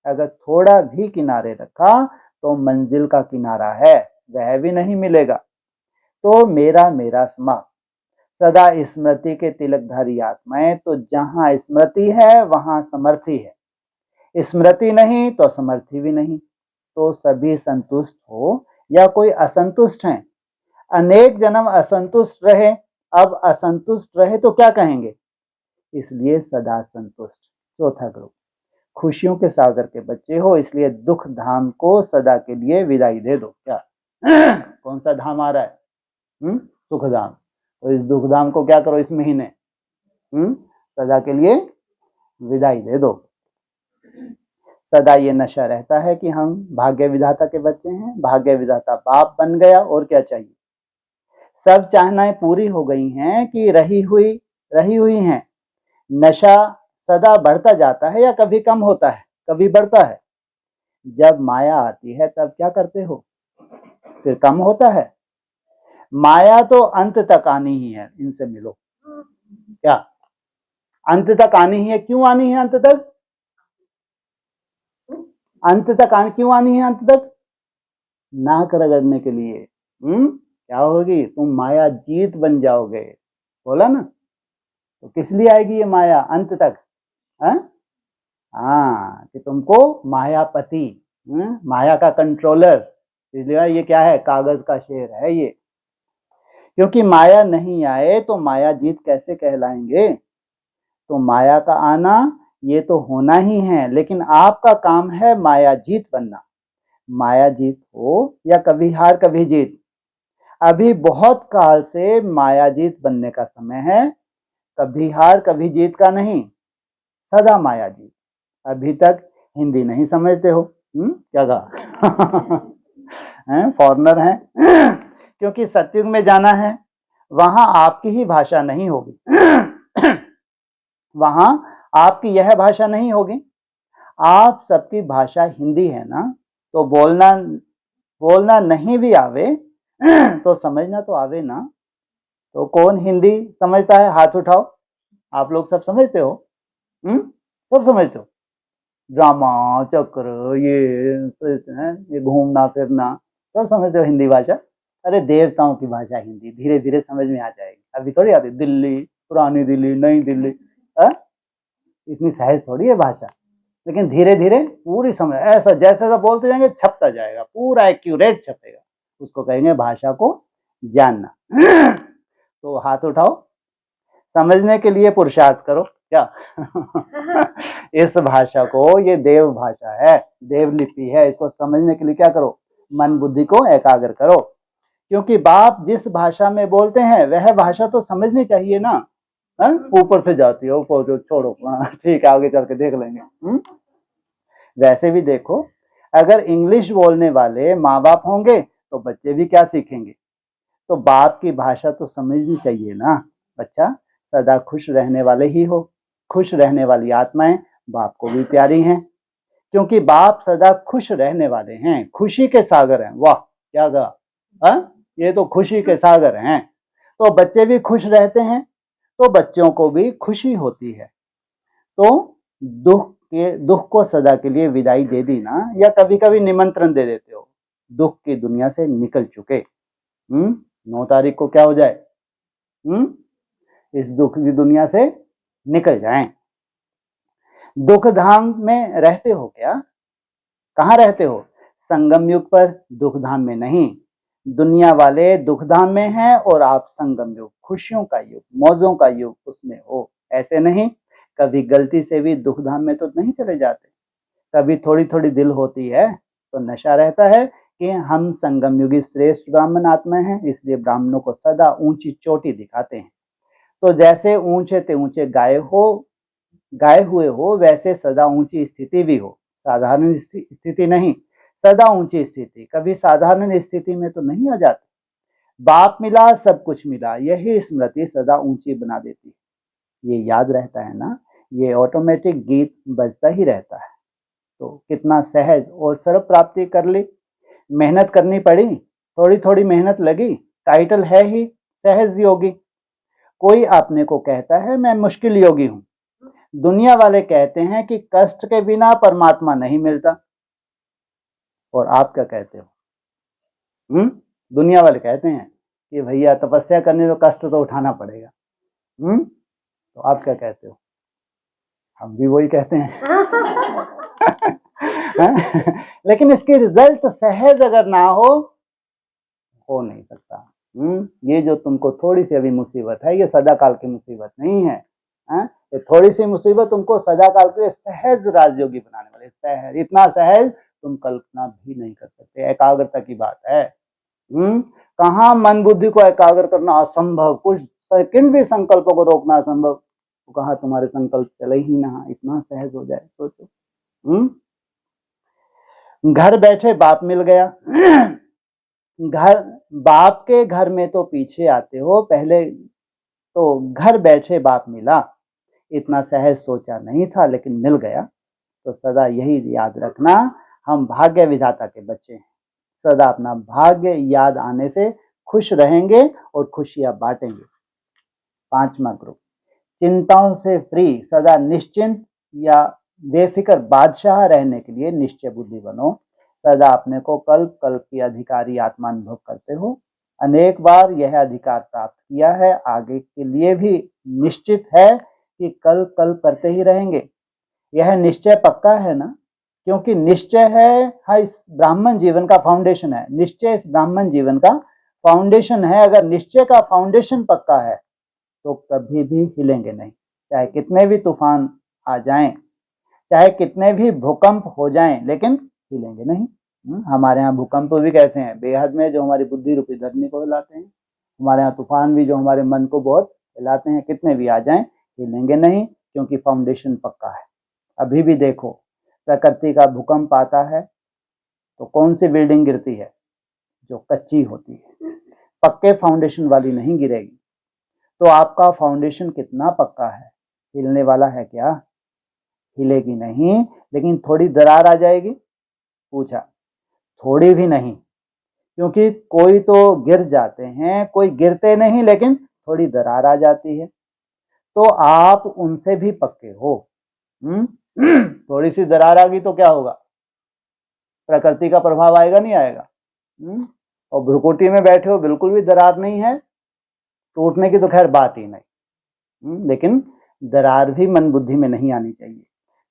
अगर थोड़ा भी किनारे रखा तो मंजिल का किनारा है, वह भी नहीं मिलेगा। तो मेरा मेरा समाप्त। सदा स्मृति के तिलकधारी आत्माएं, तो जहां स्मृति है वहां समर्थी है। स्मृति नहीं तो समर्थी भी नहीं। तो सभी संतुष्ट हो या कोई असंतुष्ट हैं। अनेक जन्म असंतुष्ट रहे, अब असंतुष्ट रहे तो क्या कहेंगे? इसलिए सदा संतुष्ट। चौथा ग्रुप, खुशियों के सागर के बच्चे हो, इसलिए दुख धाम को सदा के लिए विदाई दे दो। क्या कौन सा धाम आ रहा है? सुख धाम। तो इस दुख धाम को क्या करो इस महीने? सदा के लिए विदाई दे दो। सदा ये नशा रहता है कि हम भाग्य विधाता के बच्चे हैं, भाग्य विधाता बाप बन गया, और क्या चाहिए। सब चाहनाएं पूरी हो गई हैं कि रही हुई हैं। नशा सदा बढ़ता जाता है या कभी कम होता है, कभी बढ़ता है। जब माया आती है तब क्या करते हो, फिर कम होता है। माया तो अंत तक आनी ही है, इनसे मिलो। क्या अंत तक आनी ही है? क्यों आनी है अंत तक? अंत तक क्यों आनी है अंत तक? नाक रगड़ने के लिए। क्या होगी? तुम माया जीत बन जाओगे, बोला ना। तो किस लिए आएगी ये माया अंत तक? हाँ, कि तुमको मायापति, माया का कंट्रोलर। इसलिए ये क्या है? कागज का शेर है ये। क्योंकि माया नहीं आए तो माया जीत कैसे कहलाएंगे। तो माया का आना ये तो होना ही है, लेकिन आपका काम है माया जीत बनना। माया जीत हो या कभी हार कभी जीत, अभी बहुत काल से माया जीत बनने का समय है। कभी हार कभी जीत का नहीं, सदा माया जीत। अभी तक हिंदी नहीं समझते हो? क्या कहा? फॉरनर हैं। क्योंकि सतयुग में जाना है, वहां आपकी ही भाषा नहीं होगी। वहां आपकी यह भाषा नहीं होगी। आप सबकी भाषा हिंदी है ना, तो बोलना नहीं भी आवे तो समझना तो आवे ना। तो कौन हिंदी समझता है? हाथ उठाओ। आप लोग सब समझते हो? सब समझते हो? ड्रामा चक्र ये घूमना फिरना सब समझते हो हिंदी भाषा? अरे देवताओं की भाषा हिंदी, धीरे धीरे समझ में आ जाएगी। अभी थोड़ी आती दिल्ली, पुरानी दिल्ली, नई दिल्ली, इतनी सहज थोड़ी है भाषा। लेकिन धीरे धीरे पूरी समझ, ऐसा जैसे जैसा बोलते जाएंगे छपता जाएगा, पूरा एक्यूरेट छपेगा। उसको कहेंगे भाषा को जानना। तो हाथ उठाओ, समझने के लिए पुरुषार्थ करो। क्या? इस भाषा को, ये देव भाषा है, देवलिपि है, इसको समझने के लिए क्या करो? मन बुद्धि को एकाग्र करो। क्योंकि बाप जिस भाषा में बोलते हैं वह भाषा तो समझनी चाहिए ना। ऊपर से जाती है, ऊपर छोड़ो, ठीक है, आगे चल के देख लेंगे। वैसे भी देखो, अगर इंग्लिश बोलने वाले माँ बाप होंगे तो बच्चे भी क्या सीखेंगे? तो बाप की भाषा तो समझनी चाहिए ना। बच्चा सदा खुश रहने वाले ही हो। खुश रहने वाली आत्माएं बाप को भी प्यारी हैं, क्योंकि बाप सदा खुश रहने वाले हैं, खुशी के सागर हैं। वाह, क्या कहा? ये तो खुशी के सागर हैं। तो बच्चे भी खुश रहते हैं, तो बच्चों को भी खुशी होती है। तो दुख को सदा के लिए विदाई दे दी ना, या कभी कभी निमंत्रण दे देते हो, दुख की दुनिया से निकल चुके। 9 तारीख को क्या हो जाए? इस दुख की दुनिया से निकल जाएं। दुख धाम में रहते हो क्या? कहाँ रहते हो? संगम युग पर, दुख धाम में नहीं। दुनिया वाले दुख धाम में हैं और आप संगम युग, खुशियों का युग, मौजों का युग, उसमें हो। ऐसे नहीं, कभी गलती से भी दुख धाम में तो नहीं चले जाते। कभी थोड़ी थोड़ी दिल होती है तो नशा रहता है कि हम संगम युगी श्रेष्ठ ब्राह्मण आत्माएं हैं, इसलिए ब्राह्मणों को सदा ऊंची चोटी दिखाते हैं। तो जैसे ऊंचे ते ऊंचे गाए हुए हो, वैसे सदा ऊंची स्थिति भी हो। साधारण स्थिति नहीं, सदा ऊंची स्थिति। कभी साधारण स्थिति में तो नहीं आ जाते। बाप मिला, सब कुछ मिला, यही स्मृति सदा ऊंची बना देती है। ये याद रहता है ना, ये ऑटोमेटिक गीत बजता ही रहता है। तो कितना सहज और सर्व प्राप्ति कर ली। मेहनत करनी पड़ी, थोड़ी थोड़ी मेहनत लगी, टाइटल है ही सहज योगी। कोई अपने को कहता है मैं मुश्किल योगी हूं। दुनिया वाले कहते हैं कि कष्ट के बिना परमात्मा नहीं मिलता। और आप क्या कहते हो? दुनिया वाले कहते हैं कि भैया तपस्या करने तो कष्ट तो उठाना पड़ेगा। तो आप क्या कहते हो? हम भी वही कहते हैं। लेकिन इसके रिजल्ट सहज अगर ना हो नहीं सकता। ये जो तुमको थोड़ी सी अभी मुसीबत है, ये सदा काल की मुसीबत नहीं है। ये थोड़ी सी मुसीबत तुमको सदा काल के सहज राजयोगी बनाने वाले। सहज, इतना सहज तुम कल्पना भी नहीं कर सकते। एकाग्रता की बात है। कहाँ मन बुद्धि को एकाग्र करना असंभव, कुछ सेकंड भी संकल्प को रोकना असंभव। तो कहाँ तुम्हारे संकल्प चले ही ना, इतना सहज हो जाए, सोचो। घर बैठे बाप मिल गया। घर, बाप के घर में तो पीछे आते हो, पहले तो घर बैठे बाप मिला, इतना सहज सोचा नहीं था लेकिन मिल गया। तो सदा यही याद रखना, हम भाग्य विधाता के बच्चे हैं। सदा अपना भाग्य याद आने से खुश रहेंगे और खुशियां बांटेंगे। 5वां ग्रुप, चिंताओं से फ्री, सदा निश्चिंत या बेफिक्र बादशाह रहने के लिए निश्चय बुद्धि बनो। सदा अपने को कल्प कल्प की अधिकारी आत्मा अनुभव करते हो। अनेक बार यह अधिकार प्राप्त किया है, आगे के लिए भी निश्चित है कि कल्प कल्प करते ही रहेंगे। यह निश्चय पक्का है ना, क्योंकि निश्चय है इस ब्राह्मण जीवन का फाउंडेशन है। निश्चय इस ब्राह्मण जीवन का फाउंडेशन है। अगर निश्चय का फाउंडेशन पक्का है तो कभी भी हिलेंगे नहीं, चाहे कितने भी तूफान आ जाएं, चाहे कितने भी भूकंप हो जाएं, लेकिन हिलेंगे नहीं। हमारे यहाँ भूकंप भी कैसे हैं, बेहद में, जो हमारी बुद्धि रूपी धरनी को हिलाते हैं। हमारे यहाँ तूफान भी जो हमारे मन को बहुत हिलाते हैं, कितने भी आ जाएं हिलेंगे नहीं, क्योंकि फाउंडेशन पक्का है। अभी भी देखो, प्रकृति का भूकंप आता है तो कौन सी बिल्डिंग गिरती है, जो कच्ची होती है, पक्के फाउंडेशन वाली नहीं गिरेगी। तो आपका फाउंडेशन कितना पक्का है, हिलने वाला है क्या? हिलेगी नहीं, लेकिन थोड़ी दरार आ जाएगी। पूछा, थोड़ी भी नहीं, क्योंकि कोई तो गिर जाते हैं, कोई गिरते नहीं, लेकिन थोड़ी दरार आ जाती है। तो आप उनसे भी पक्के हो। थोड़ी सी दरार आ गई तो क्या होगा, प्रकृति का प्रभाव आएगा नहीं आएगा? और भ्रुकुटी में बैठे हो, बिल्कुल भी दरार नहीं है, टूटने की तो खैर बात ही नहीं। लेकिन दरार भी मन बुद्धि में नहीं आनी चाहिए।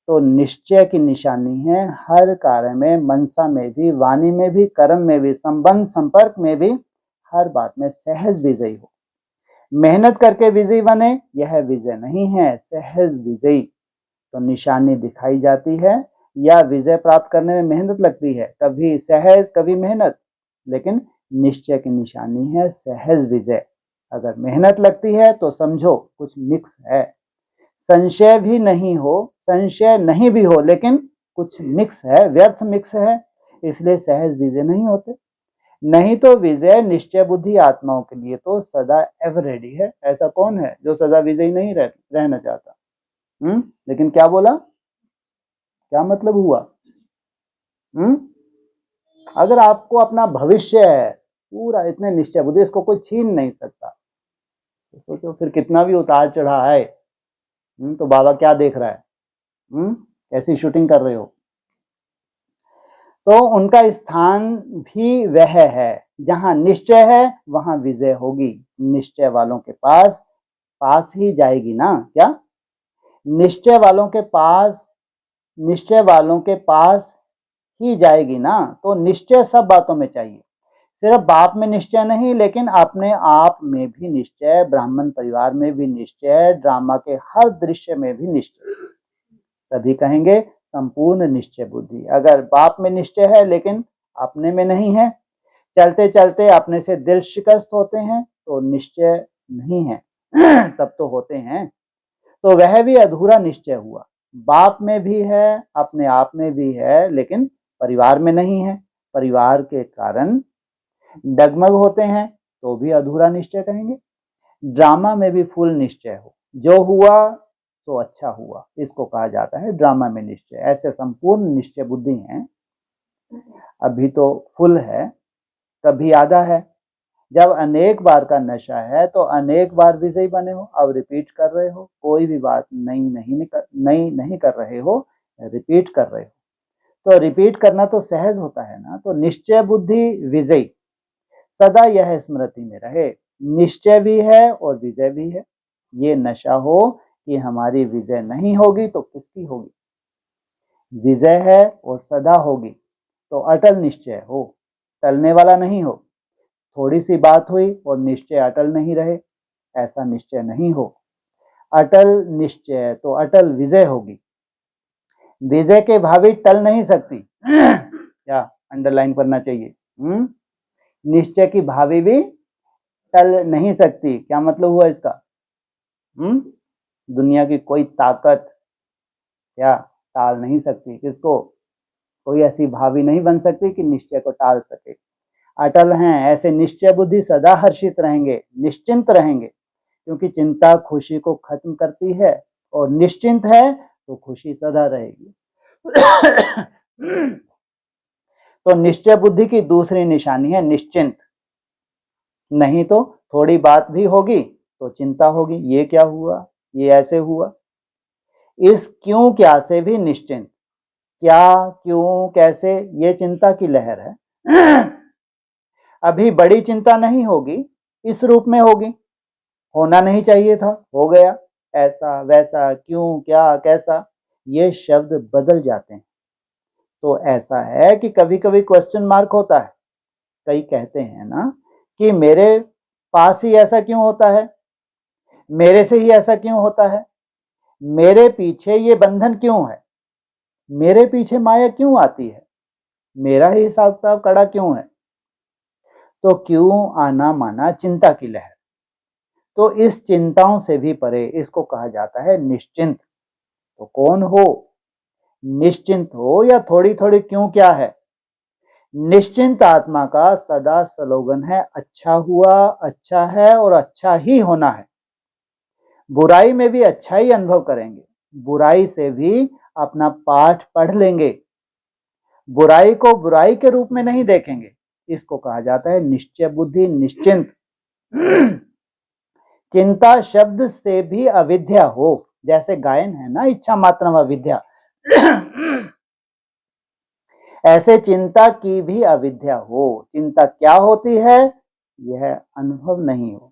तो निश्चय की निशानी है हर कार्य में, मनसा में भी, वाणी में भी, कर्म में भी, संबंध संपर्क में भी, हर बात में सहज विजयी हो। मेहनत करके विजयी बने, यह विजय नहीं है, सहज विजयी। तो निशानी दिखाई जाती है, या विजय प्राप्त करने में मेहनत लगती है, कभी सहज कभी मेहनत, लेकिन निश्चय की निशानी है सहज विजय। अगर मेहनत लगती है तो समझो कुछ मिक्स है। संशय भी नहीं हो, संशय नहीं भी हो, लेकिन कुछ मिक्स है, व्यर्थ मिक्स है, इसलिए सहज विजय नहीं होते। नहीं तो विजय निश्चय बुद्धि आत्माओं के लिए तो सदा एवर रेडी है। ऐसा कौन है जो सदा विजयी नहीं रहना चाहता? लेकिन क्या बोला, क्या मतलब हुआ? अगर आपको अपना भविष्य है पूरा, इतने निश्चय बुद्धि, इसको कोई छीन नहीं सकता, तो सोचो फिर कितना भी उतार चढ़ा है, तो बाबा क्या देख रहा है? कैसी शूटिंग कर रहे हो? तो उनका स्थान भी वह है, जहां निश्चय है वहां विजय होगी। निश्चय वालों के पास ही जाएगी ना क्या? निश्चय वालों के पास ही जाएगी ना। तो निश्चय सब बातों में चाहिए, सिर्फ बाप में निश्चय नहीं, लेकिन अपने आप में भी निश्चय, ब्राह्मण परिवार में भी निश्चय, ड्रामा के हर दृश्य में भी निश्चय। तभी कहेंगे संपूर्ण निश्चय बुद्धि। अगर बाप में निश्चय है लेकिन अपने में नहीं है, चलते चलते अपने से दिल शिकस्त होते हैं, तो निश्चय नहीं है। तब तो होते हैं, तो वह भी अधूरा निश्चय हुआ। बाप में भी है, अपने आप में भी है, लेकिन परिवार में नहीं है, परिवार के कारण डगमग होते हैं, तो भी अधूरा निश्चय कहेंगे। ड्रामा में भी फुल निश्चय हो, जो हुआ तो अच्छा हुआ, इसको कहा जाता है ड्रामा में निश्चय। ऐसे संपूर्ण निश्चय बुद्धि हैं। अभी तो फुल है, कभी आधा है। जब अनेक बार का नशा है तो अनेक बार विजयी बने हो, अब रिपीट कर रहे हो, कोई भी बात नहीं कर रहे हो, रिपीट कर रहे हो। तो रिपीट करना तो सहज होता है ना। तो निश्चय बुद्धि विजयी, सदा यह स्मृति में रहे, निश्चय भी है और विजय भी है। ये नशा हो कि हमारी विजय नहीं होगी तो किसकी होगी? विजय है और सदा होगी, तो अटल निश्चय हो, टलने वाला नहीं हो। थोड़ी सी बात हुई और निश्चय अटल नहीं रहे, ऐसा निश्चय नहीं हो। अटल निश्चय तो अटल विजय होगी। विजय के भावी टल नहीं सकती। क्या अंडरलाइन करना चाहिए? निश्चय की भावी भी टल नहीं सकती। क्या मतलब हुआ इसका? दुनिया की कोई ताकत क्या टाल नहीं सकती किसको। कोई ऐसी भावी नहीं बन सकती कि निश्चय को टाल सके। अटल हैं, ऐसे निश्चय बुद्धि सदा हर्षित रहेंगे, निश्चिंत रहेंगे, क्योंकि चिंता खुशी को खत्म करती है और निश्चिंत है तो खुशी सदा रहेगी। तो निश्चय बुद्धि की दूसरी निशानी है निश्चिंत। नहीं तो थोड़ी बात भी होगी तो चिंता होगी, ये क्या हुआ, ये ऐसे हुआ। इस क्यों क्या से भी निश्चिंत, क्या क्यों कैसे ये चिंता की लहर है। अभी बड़ी चिंता नहीं होगी, इस रूप में होगी। होना नहीं चाहिए था, हो गया, ऐसा वैसा क्यों क्या कैसा, ये शब्द बदल जाते हैं। तो ऐसा है कि कभी कभी क्वेश्चन मार्क होता है। कई कहते हैं ना कि मेरे पास ही ऐसा क्यों होता है, मेरे से ही ऐसा क्यों होता है, मेरे पीछे ये बंधन क्यों है, मेरे पीछे माया क्यों आती है, मेरा ही हिसाब किताब कड़ा क्यों है। तो क्यों आना माना चिंता की लहर। तो इस चिंताओं से भी परे इसको कहा जाता है निश्चिंत। तो कौन हो, निश्चिंत हो या थोड़ी थोड़ी क्यों क्या है। निश्चिंत आत्मा का सदा स्लोगन है अच्छा हुआ, अच्छा है और अच्छा ही होना है। बुराई में भी अच्छा ही अनुभव करेंगे, बुराई से भी अपना पाठ पढ़ लेंगे, बुराई को बुराई के रूप में नहीं देखेंगे। इसको कहा जाता है निश्चय बुद्धि, निश्चिंत। चिंता शब्द से भी अविद्या हो, जैसे गायन है ना, इच्छा मात्रम अविद्या। ऐसे चिंता की भी अविद्या हो। चिंता क्या होती है, यह अनुभव नहीं हो।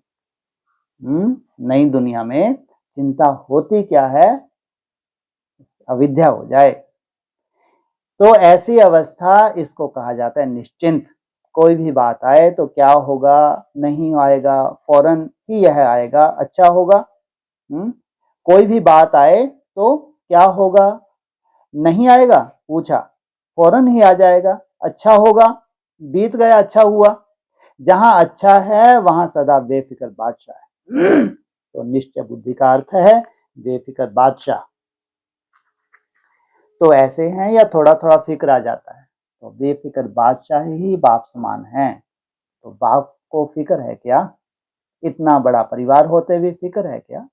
नई दुनिया में चिंता होती क्या है, अविद्या हो जाए। तो ऐसी अवस्था इसको कहा जाता है निश्चिंत। कोई भी बात आए तो क्या होगा, नहीं आएगा, फौरन ही यह आएगा, अच्छा होगा। कोई भी बात आए तो क्या होगा, नहीं आएगा, पूछा, फौरन ही आ जाएगा, अच्छा होगा, बीत गया, अच्छा हुआ। जहां अच्छा है वहां सदा बेफिक्र बादशाह है। तो निश्चय बुद्धि का अर्थ है बेफिक्र बादशाह। तो ऐसे हैं या थोड़ा थोड़ा फिक्र आ जाता है, तो बेफिक्र बादशाह ही बाप समान है। तो बाप को फिक्र है क्या, इतना बड़ा परिवार होते हुए फिक्र है क्या,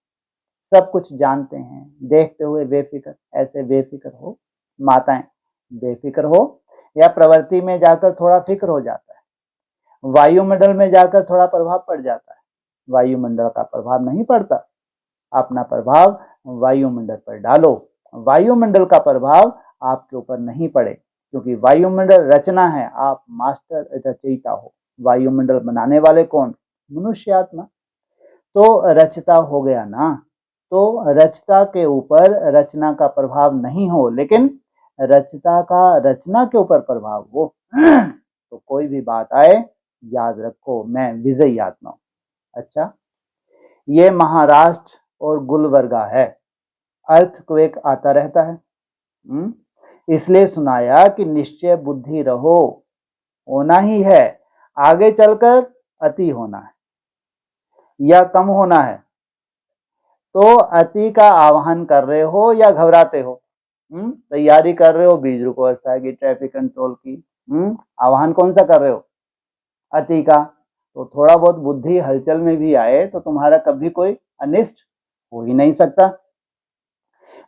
सब कुछ जानते हैं देखते हुए बेफिक्र। ऐसे बेफिक्र हो, माताएं बेफिक्र हो, या प्रवृत्ति में जाकर थोड़ा फिक्र हो जाता है, वायुमंडल में जाकर थोड़ा प्रभाव पड़ जाता है। वायुमंडल का प्रभाव नहीं पड़ता, अपना प्रभाव वायुमंडल पर डालो, वायुमंडल का प्रभाव आपके ऊपर नहीं पड़े, क्योंकि वायुमंडल रचना है, आप मास्टर रचयिता हो। वायुमंडल बनाने वाले कौन, मनुष्य आत्मा। तो रचता हो गया ना, तो रचता के ऊपर रचना का प्रभाव नहीं हो, लेकिन रचता का रचना के ऊपर प्रभाव हो। तो कोई भी बात आए याद रखो मैं विजयी आत्मा हूं। अच्छा, ये महाराष्ट्र और गुलबर्गा है, अर्थक्वेक आता रहता है। इसलिए सुनाया कि निश्चय बुद्धि रहो, होना ही है, आगे चलकर अति होना है या कम होना है। तो अति का आह्वान कर रहे हो या घबराते हो, तैयारी कर रहे हो बीज रुको अवस्था की, ट्रैफिक कंट्रोल की, आह्वान कौन सा कर रहे हो, अति का। तो थोड़ा बहुत बुद्धि हलचल में भी आए तो तुम्हारा कभी कोई अनिष्ट हो ही नहीं सकता।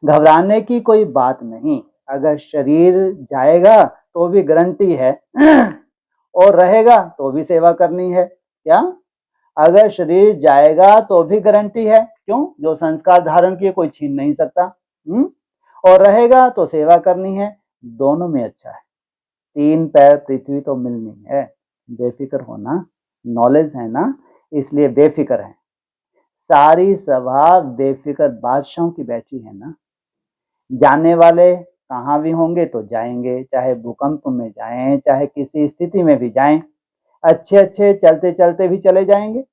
घबराने की कोई बात नहीं, अगर शरीर जाएगा तो भी गारंटी है और रहेगा तो भी सेवा करनी है। क्या, अगर शरीर जाएगा तो भी गारंटी है, क्यों, जो संस्कार धारण किए कोई छीन नहीं सकता। और रहेगा तो सेवा करनी है, दोनों में अच्छा है। 3 पैर पृथ्वी तो मिलनी है, बेफिक्र होना, नॉलेज है ना, इसलिए बेफिक्र है। सारी सभा बेफिक्र बादशाहों की बैठी है ना। जाने वाले कहाँ भी होंगे तो जाएंगे, चाहे भूकंप में जाएं, चाहे किसी स्थिति में भी जाएं, अच्छे अच्छे चलते चलते भी चले जाएंगे।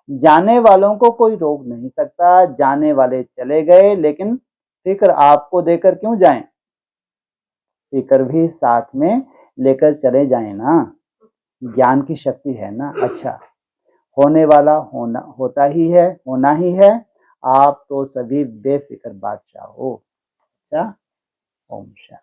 जाने वालों को कोई रोक नहीं सकता, जाने वाले चले गए, लेकिन फिक्र आपको देकर क्यों जाएं, फिक्र भी साथ में लेकर चले जाएं ना, ज्ञान की शक्ति है ना। अच्छा, होने वाला होना होता ही है, होना ही है, आप तो सभी बेफिक्र बादशाह हो। अच्छा, ओम शांति।